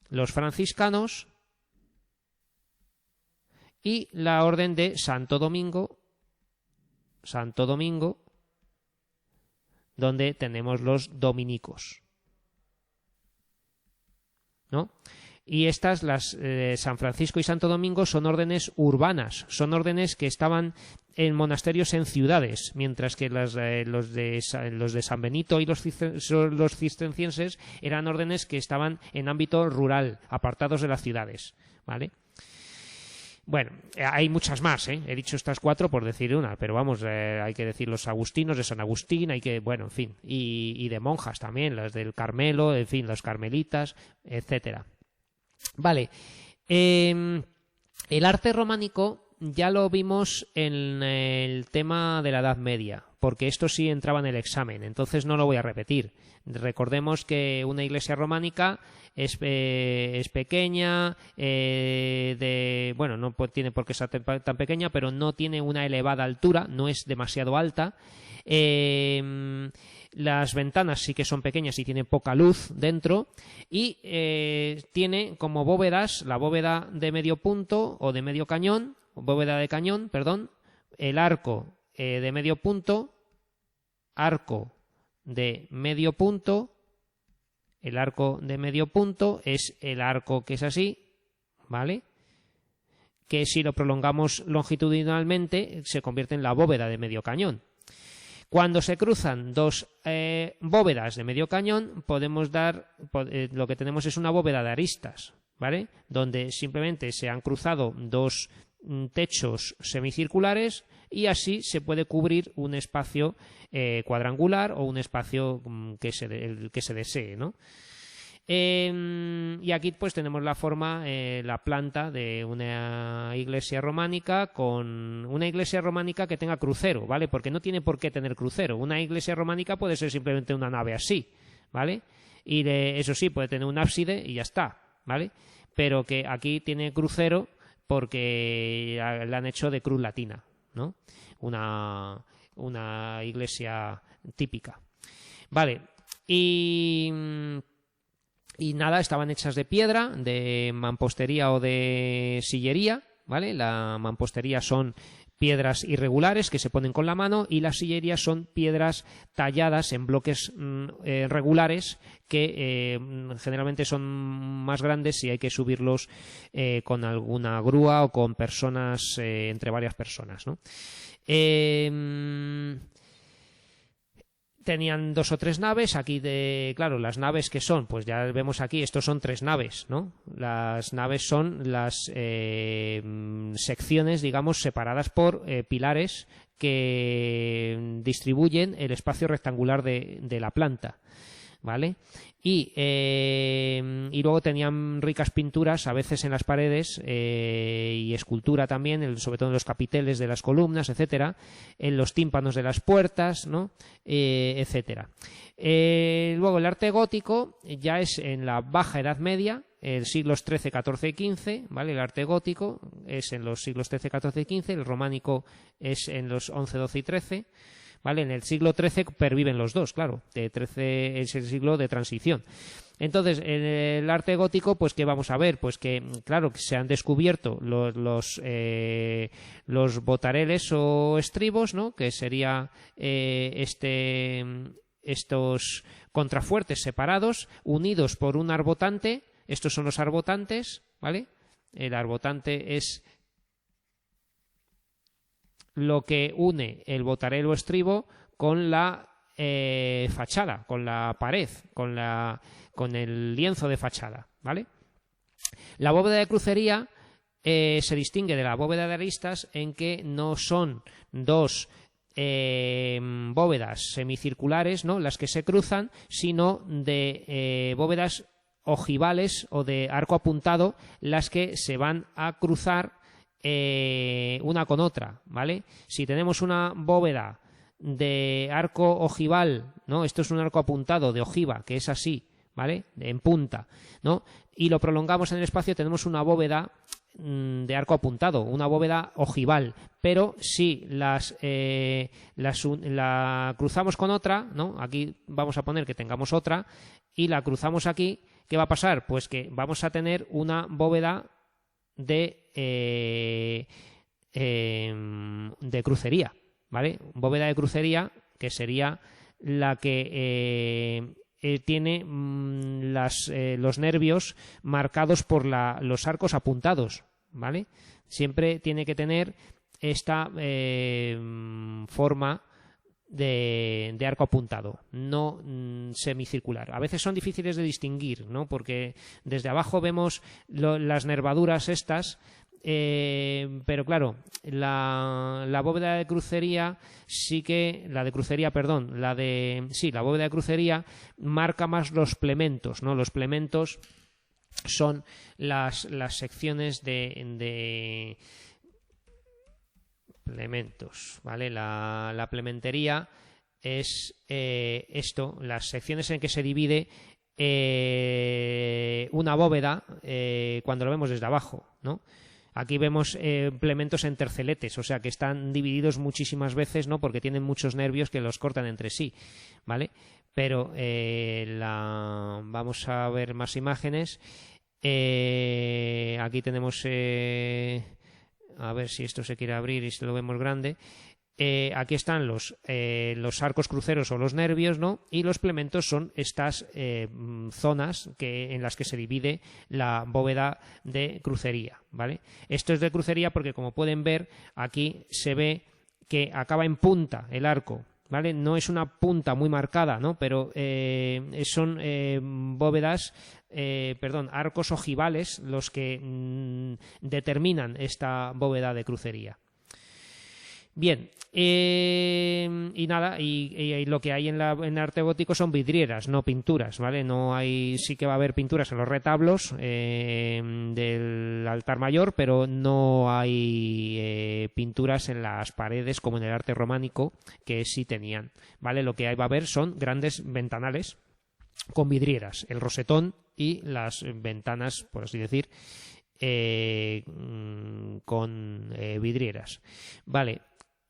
los franciscanos y la Orden de Santo Domingo, donde tenemos los dominicos, ¿no? Y estas, las San Francisco y Santo Domingo, son órdenes urbanas, son órdenes que estaban en monasterios en ciudades, mientras que los de San Benito y los cistercienses eran órdenes que estaban en ámbito rural, apartados de las ciudades, ¿vale? Bueno, hay muchas más, he dicho estas 4 por decir una, pero vamos, hay que decir los agustinos de San Agustín, bueno, en fin, y de monjas también, las del Carmelo, en fin, los carmelitas, etcétera. Vale, el arte románico ya lo vimos en el tema de la Edad Media, porque esto sí entraba en el examen, entonces no lo voy a repetir. Recordemos que una iglesia románica es pequeña, bueno, no tiene por qué ser tan pequeña, pero no tiene una elevada altura, no es demasiado alta. Las ventanas sí que son pequeñas y tienen poca luz dentro, y tiene como bóvedas la bóveda de medio punto o de medio cañón, bóveda de cañón, perdón, el arco de medio punto, arco de medio punto, El arco de medio punto es el arco que es así, ¿vale? Que si lo prolongamos longitudinalmente se convierte en la bóveda de medio cañón. Cuando se cruzan dos bóvedas de medio cañón, lo que tenemos es una bóveda de aristas, ¿vale? Donde simplemente se han cruzado dos techos semicirculares y así se puede cubrir un espacio cuadrangular o un espacio que se desee, ¿no? Y aquí pues tenemos la forma, la planta de una iglesia románica con una iglesia románica que tenga crucero, ¿vale? Porque no tiene por qué tener crucero. Una iglesia románica puede ser simplemente una nave así, ¿vale? Y eso sí, puede tener un ábside y ya está, ¿vale? Pero que aquí tiene crucero porque la han hecho de cruz latina, ¿no? Una iglesia típica. Vale, y nada, estaban hechas de piedra, de mampostería o de sillería, ¿vale? La mampostería son piedras irregulares que se ponen con la mano y las sillerías son piedras talladas en bloques regulares que generalmente son más grandes si hay que subirlos con alguna grúa o con personas, entre varias personas, ¿no? Tenían 2 o 3 naves, aquí claro, las naves que son, pues ya vemos aquí, estos son 3 naves, ¿no? Las naves son las secciones, digamos, separadas por pilares que distribuyen el espacio rectangular de la planta, ¿vale? Y luego tenían ricas pinturas, a veces en las paredes, y escultura también, sobre todo en los capiteles de las columnas, etcétera, en los tímpanos de las puertas, ¿no? Etcétera. Luego el arte gótico ya es en la Baja Edad Media, siglos XIII, XIV y XV, ¿vale? El arte gótico es en los siglos XIII, XIV y XV, el románico es en los XI, XII y XIII. ¿Vale? En el siglo XIII perviven los dos, claro. El XIII es el siglo de transición. Entonces, en el arte gótico, pues, ¿qué vamos a ver? Pues que, claro, que se han descubierto los botareles o estribos, ¿no? Que sería estos contrafuertes separados, unidos por un arbotante. Estos son los arbotantes, ¿vale? El arbotante es lo que une el botarel o estribo con la fachada, con la pared, con el lienzo de fachada, ¿vale? La bóveda de crucería se distingue de la bóveda de aristas en que no son dos bóvedas semicirculares, ¿no? Las que se cruzan, sino de bóvedas ojivales o de arco apuntado, las que se van a cruzar una con otra, ¿vale? Si tenemos una bóveda de arco ojival, ¿no? Esto es un arco apuntado de ojiva, que es así, ¿vale? En punta, ¿no? Y lo prolongamos en el espacio, tenemos una bóveda de arco apuntado, una bóveda ojival, pero si la cruzamos con otra, ¿no? Aquí vamos a poner que tengamos otra y la cruzamos aquí, ¿qué va a pasar? Pues que vamos a tener una bóveda de crucería, ¿vale? Bóveda de crucería que sería la que tiene los nervios marcados por los arcos apuntados, ¿vale? Siempre tiene que tener esta forma de arco apuntado, no semicircular. A veces son difíciles de distinguir, ¿no? Porque desde abajo vemos las nervaduras estas, pero claro, la bóveda de crucería la bóveda de crucería marca más los plementos, ¿no? Los plementos son las secciones de plementos, ¿vale? La plementería es las secciones en que se divide una bóveda cuando lo vemos desde abajo, ¿no? Aquí vemos plementos en terceletes, o sea que están divididos muchísimas veces, ¿no? Porque tienen muchos nervios que los cortan entre sí, ¿vale? Pero vamos a ver más imágenes. Aquí tenemos a ver si esto se quiere abrir y si lo vemos grande. Aquí están los arcos cruceros o los nervios, ¿no? Y los plementos son estas zonas en las que se divide la bóveda de crucería, ¿vale? Esto es de crucería porque, como pueden ver, aquí se ve que acaba en punta el arco, ¿vale? No es una punta muy marcada, ¿no? Pero son arcos ojivales los que determinan esta bóveda de crucería. Bien, y nada, y lo que hay en el arte gótico son vidrieras, no pinturas, ¿vale? Sí que va a haber pinturas en los retablos del altar mayor, pero no hay pinturas en las paredes como en el arte románico, que sí tenían, ¿vale? Lo que va a haber son grandes ventanales con vidrieras, el rosetón y las ventanas, por así decir, con vidrieras, ¿vale?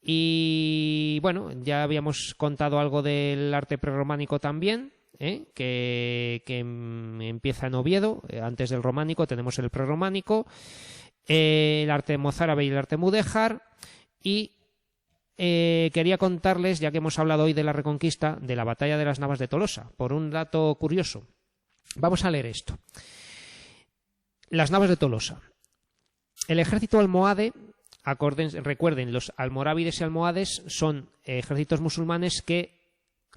Y bueno, ya habíamos contado algo del arte prerrománico también, que empieza en Oviedo. Antes del románico tenemos el prerrománico, el arte mozárabe y el arte mudéjar. Y quería contarles, ya que hemos hablado hoy de la Reconquista, de la batalla de las Navas de Tolosa, por un dato curioso. Vamos a leer esto. Las Navas de Tolosa. El ejército almohade, recuerden, los almorávides y almohades son ejércitos musulmanes que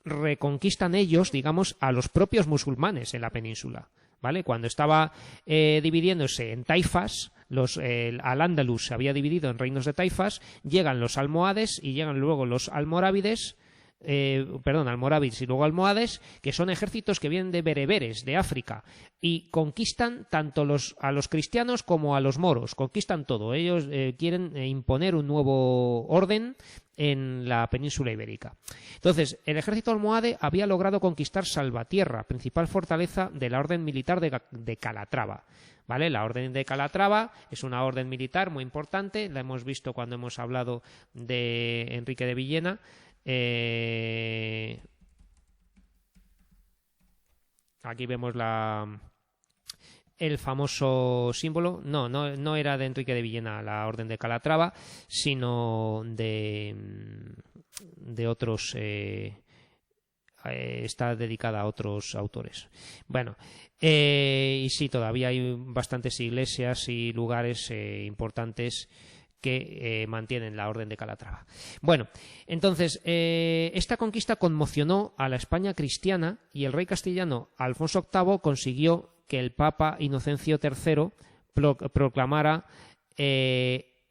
reconquistan ellos, digamos, a los propios musulmanes en la península, ¿vale? Cuando estaba dividiéndose en taifas, Al-Ándalus se había dividido en reinos de taifas, llegan los almohades y llegan luego los almorávides, almorávides y luego almohades, que son ejércitos que vienen de bereberes, de África, y conquistan tanto a los cristianos como a los moros, conquistan todo. Ellos quieren imponer un nuevo orden en la península ibérica. Entonces, el ejército almohade había logrado conquistar Salvatierra, principal fortaleza de la orden militar de Calatrava. ¿Vale? La orden de Calatrava es una orden militar muy importante, la hemos visto cuando hemos hablado de Enrique de Villena. Aquí vemos el famoso símbolo. No era de Enrique de Villena la orden de Calatrava, sino de otros. Está dedicada a otros autores. Bueno, y sí, todavía hay bastantes iglesias y lugares importantes que mantienen la orden de Calatrava. Bueno, entonces, esta conquista conmocionó a la España cristiana y el rey castellano Alfonso VIII consiguió que el Papa Inocencio III proclamara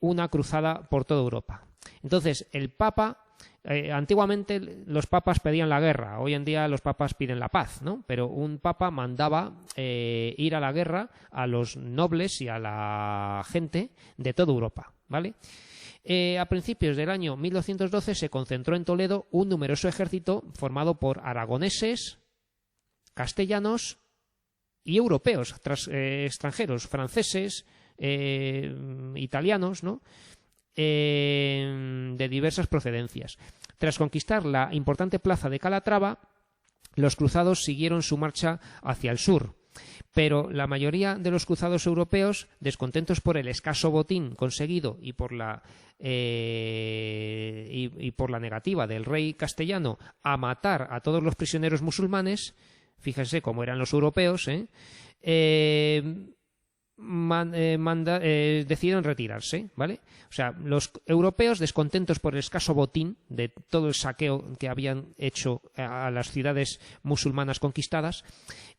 una cruzada por toda Europa. Entonces, el Papa... antiguamente los papas pedían la guerra, hoy en día los papas piden la paz, ¿no? Pero un papa mandaba ir a la guerra a los nobles y a la gente de toda Europa, ¿vale? A principios del año 1212 se concentró en Toledo un numeroso ejército formado por aragoneses, castellanos y europeos, extranjeros, franceses, italianos, ¿no? De diversas procedencias. Tras conquistar la importante plaza de Calatrava, los cruzados siguieron su marcha hacia el sur, pero la mayoría de los cruzados europeos, descontentos por el escaso botín conseguido y por la negativa del rey castellano a matar a todos los prisioneros musulmanes, fíjense cómo eran los europeos, decidieron retirarse, ¿vale? O sea, los europeos, descontentos por el escaso botín de todo el saqueo que habían hecho a las ciudades musulmanas conquistadas,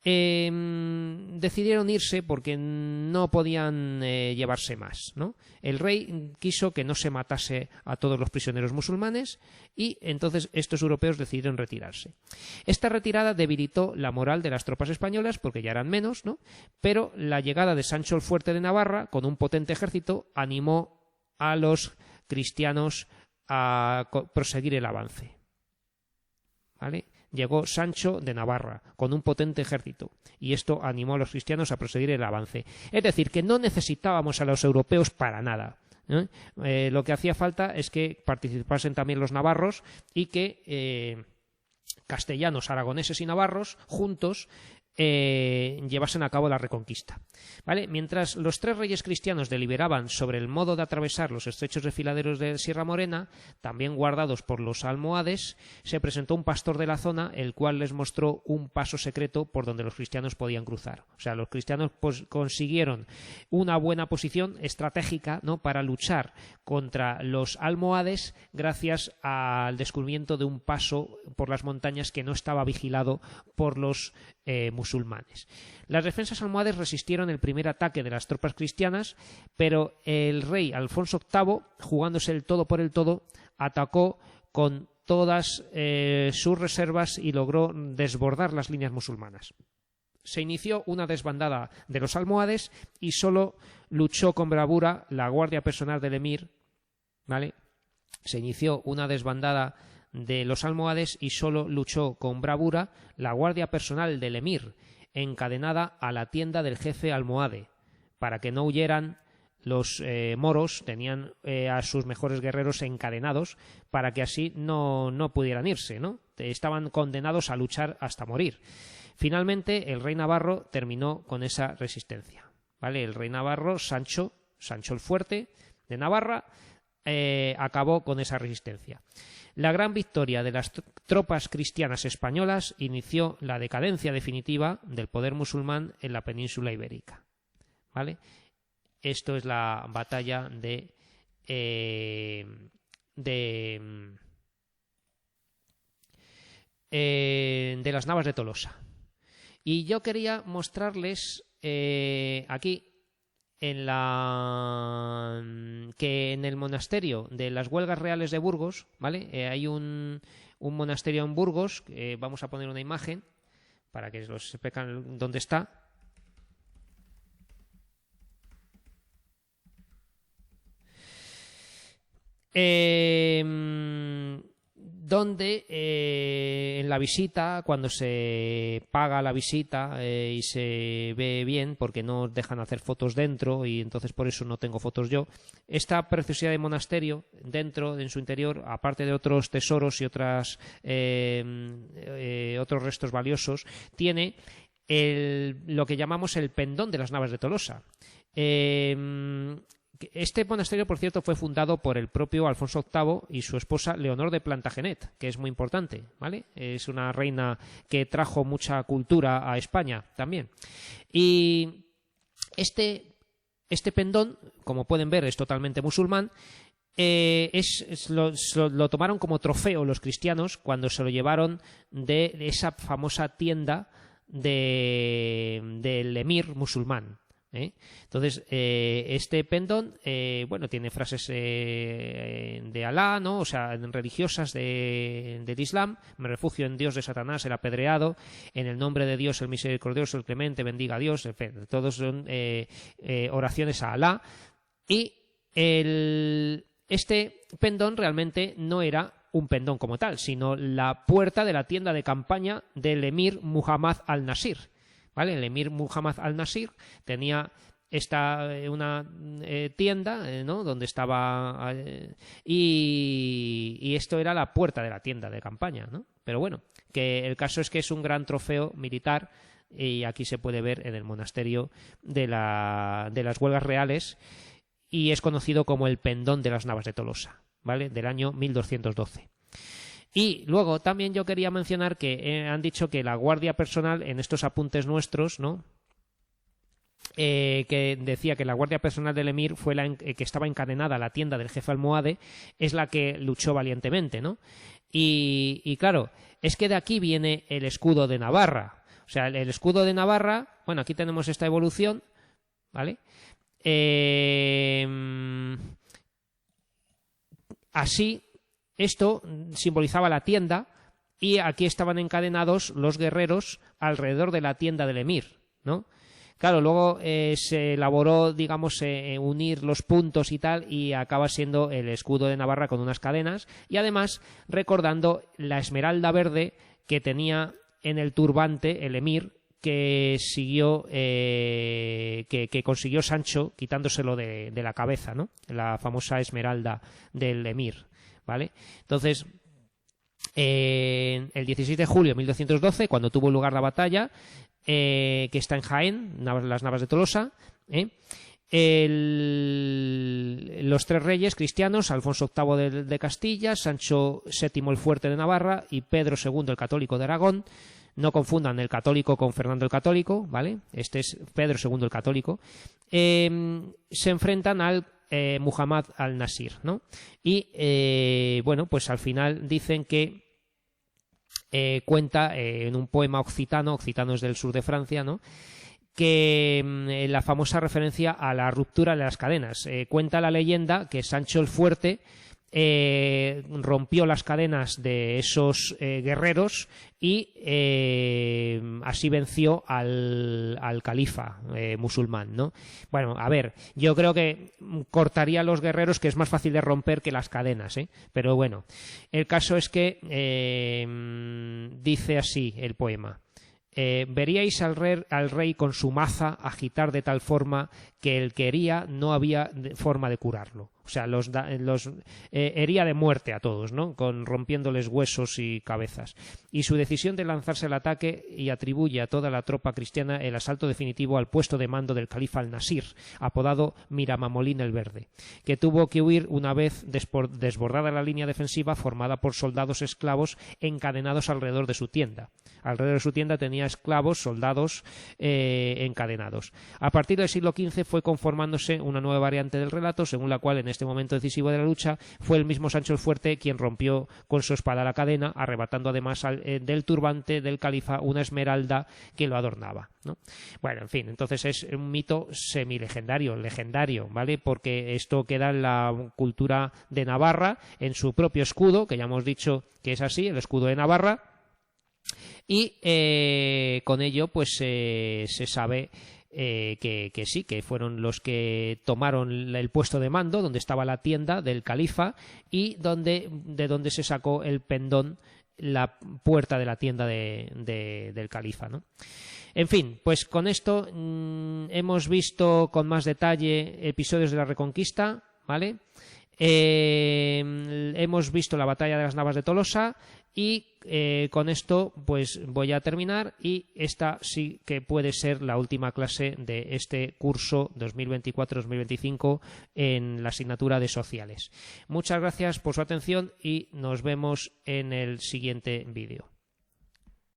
decidieron irse porque no podían llevarse más, ¿no? El rey quiso que no se matase a todos los prisioneros musulmanes y entonces estos europeos decidieron retirarse. Esta retirada debilitó la moral de las tropas españolas porque ya eran menos, ¿no? Pero la llegada de Sancho el Fuerte de Navarra con un potente ejército animó a los cristianos a proseguir el avance, ¿vale? Llegó Sancho de Navarra con un potente ejército y esto animó a los cristianos a proseguir el avance. Es decir, que no necesitábamos a los europeos para nada, ¿eh? Lo que hacía falta es que participasen también los navarros y que castellanos, aragoneses y navarros juntos llevasen a cabo la reconquista. ¿Vale? Mientras los 3 reyes cristianos deliberaban sobre el modo de atravesar los estrechos desfiladeros de Sierra Morena, también guardados por los almohades, se presentó un pastor de la zona, el cual les mostró un paso secreto por donde los cristianos podían cruzar. O sea, los cristianos consiguieron una buena posición estratégica, ¿no?, para luchar contra los almohades gracias al descubrimiento de un paso por las montañas que no estaba vigilado por los musulmanes. Las defensas almohades resistieron el primer ataque de las tropas cristianas, pero el rey Alfonso VIII, jugándose el todo por el todo, atacó con todas sus reservas y logró desbordar las líneas musulmanas. Se inició una desbandada de los almohades y solo luchó con bravura la guardia personal del emir, ¿vale? Se inició una desbandada de los almohades y solo luchó con bravura la guardia personal del emir, encadenada a la tienda del jefe almohade, para que no huyeran los moros. Tenían a sus mejores guerreros encadenados para que así no pudieran irse, ¿no? Estaban condenados a luchar hasta morir. Finalmente, el rey navarro terminó con esa resistencia, ¿vale? El rey navarro, Sancho el Fuerte de Navarra, acabó con esa resistencia. La gran victoria de las tropas cristianas españolas inició la decadencia definitiva del poder musulmán en la península ibérica, ¿vale? Esto es la batalla de las Navas de Tolosa. Y yo quería mostrarles aquí que en el monasterio de las Huelgas Reales de Burgos, ¿vale? Hay un monasterio en Burgos, vamos a poner una imagen para que los sepan dónde está. Donde en la visita, cuando se paga la visita y se ve bien, porque no dejan hacer fotos dentro y entonces por eso no tengo fotos yo, esta preciosidad de monasterio dentro, en su interior, aparte de otros tesoros y otros restos valiosos, tiene lo que llamamos el pendón de las Navas de Tolosa. Este monasterio, por cierto, fue fundado por el propio Alfonso VIII y su esposa Leonor de Plantagenet, que es muy importante, ¿vale? Es una reina que trajo mucha cultura a España también. Y este pendón, como pueden ver, es totalmente musulmán. Lo tomaron como trofeo los cristianos cuando se lo llevaron de esa famosa tienda del emir musulmán. Entonces, este pendón, bueno, tiene frases de Alá, ¿no? O sea, religiosas del Islam. Me refugio en Dios de Satanás, el apedreado. En el nombre de Dios, el misericordioso, el clemente, bendiga a Dios. En fin, todos son oraciones a Alá. Y este pendón realmente no era un pendón como tal, sino la puerta de la tienda de campaña del emir Muhammad al-Nasir. ¿Vale? El emir Muhammad al-Nasir tenía una tienda, ¿no? Donde estaba y esto era la puerta de la tienda de campaña, ¿no? Pero bueno, que el caso es que es un gran trofeo militar y aquí se puede ver en el monasterio de las Huelgas Reales y es conocido como el pendón de las Navas de Tolosa, ¿vale? Del año 1212. Y luego también yo quería mencionar que han dicho que la guardia personal en estos apuntes nuestros, ¿no? Que decía que la guardia personal del emir fue que estaba encadenada a la tienda del jefe almohade, es la que luchó valientemente, ¿no? Y claro, es que de aquí viene el escudo de Navarra. O sea, el escudo de Navarra, bueno, aquí tenemos esta evolución, ¿vale? Así, esto simbolizaba la tienda y aquí estaban encadenados los guerreros alrededor de la tienda del emir, ¿no? Claro, luego se elaboró, digamos, unir los puntos y tal, y acaba siendo el escudo de Navarra con unas cadenas, y además recordando la esmeralda verde que tenía en el turbante el emir, que siguió, que consiguió Sancho quitándoselo de la cabeza, ¿no? La famosa esmeralda del emir, ¿vale? Entonces, el 16 de julio de 1212, cuando tuvo lugar la batalla, que está en Jaén, las Navas de Tolosa. Los tres reyes cristianos, Alfonso VIII de Castilla, Sancho VII el Fuerte de Navarra y Pedro II el Católico de Aragón. No confundan el católico con Fernando el Católico, ¿vale? Este es Pedro II el Católico. Se enfrentan al Muhammad al-Nasir, ¿no? Y bueno, pues al final dicen que cuenta en un poema occitano es del sur de Francia, ¿no? Que la famosa referencia a la ruptura de las cadenas. Cuenta la leyenda que Sancho el Fuerte rompió las cadenas de esos guerreros y así venció al califa musulmán, ¿no? Bueno, a ver, yo creo que cortaría a los guerreros, que es más fácil de romper que las cadenas, pero bueno, el caso es que dice así el poema. Veríais al rey con su maza agitar de tal forma que el que hería no había forma de curarlo. O sea, los hería de muerte a todos, ¿no? Rompiéndoles huesos y cabezas. Y su decisión de lanzarse al ataque y atribuye a toda la tropa cristiana el asalto definitivo al puesto de mando del califa al-Nasir, apodado Miramamolín el Verde, que tuvo que huir una vez desbordada la línea defensiva formada por soldados esclavos encadenados alrededor de su tienda. Alrededor de su tienda tenía esclavos, soldados encadenados. A partir del siglo XV fue conformándose una nueva variante del relato, según la cual en este momento decisivo de la lucha fue el mismo Sancho el Fuerte quien rompió con su espada la cadena, arrebatando además del turbante del califa una esmeralda que lo adornaba, ¿no? Bueno, en fin, entonces es un mito semilegendario, legendario, ¿vale? Porque esto queda en la cultura de Navarra, en su propio escudo, que ya hemos dicho que es así, el escudo de Navarra. Y con ello pues se sabe que sí, que fueron los que tomaron el puesto de mando donde estaba la tienda del califa y de donde se sacó el pendón, la puerta de la tienda del califa, ¿no? En fin, pues con esto hemos visto con más detalle episodios de la Reconquista, ¿vale? Hemos visto la batalla de las Navas de Tolosa y con esto pues voy a terminar, y esta sí que puede ser la última clase de este curso 2024-2025 en la asignatura de Sociales. Muchas gracias por su atención y nos vemos en el siguiente vídeo.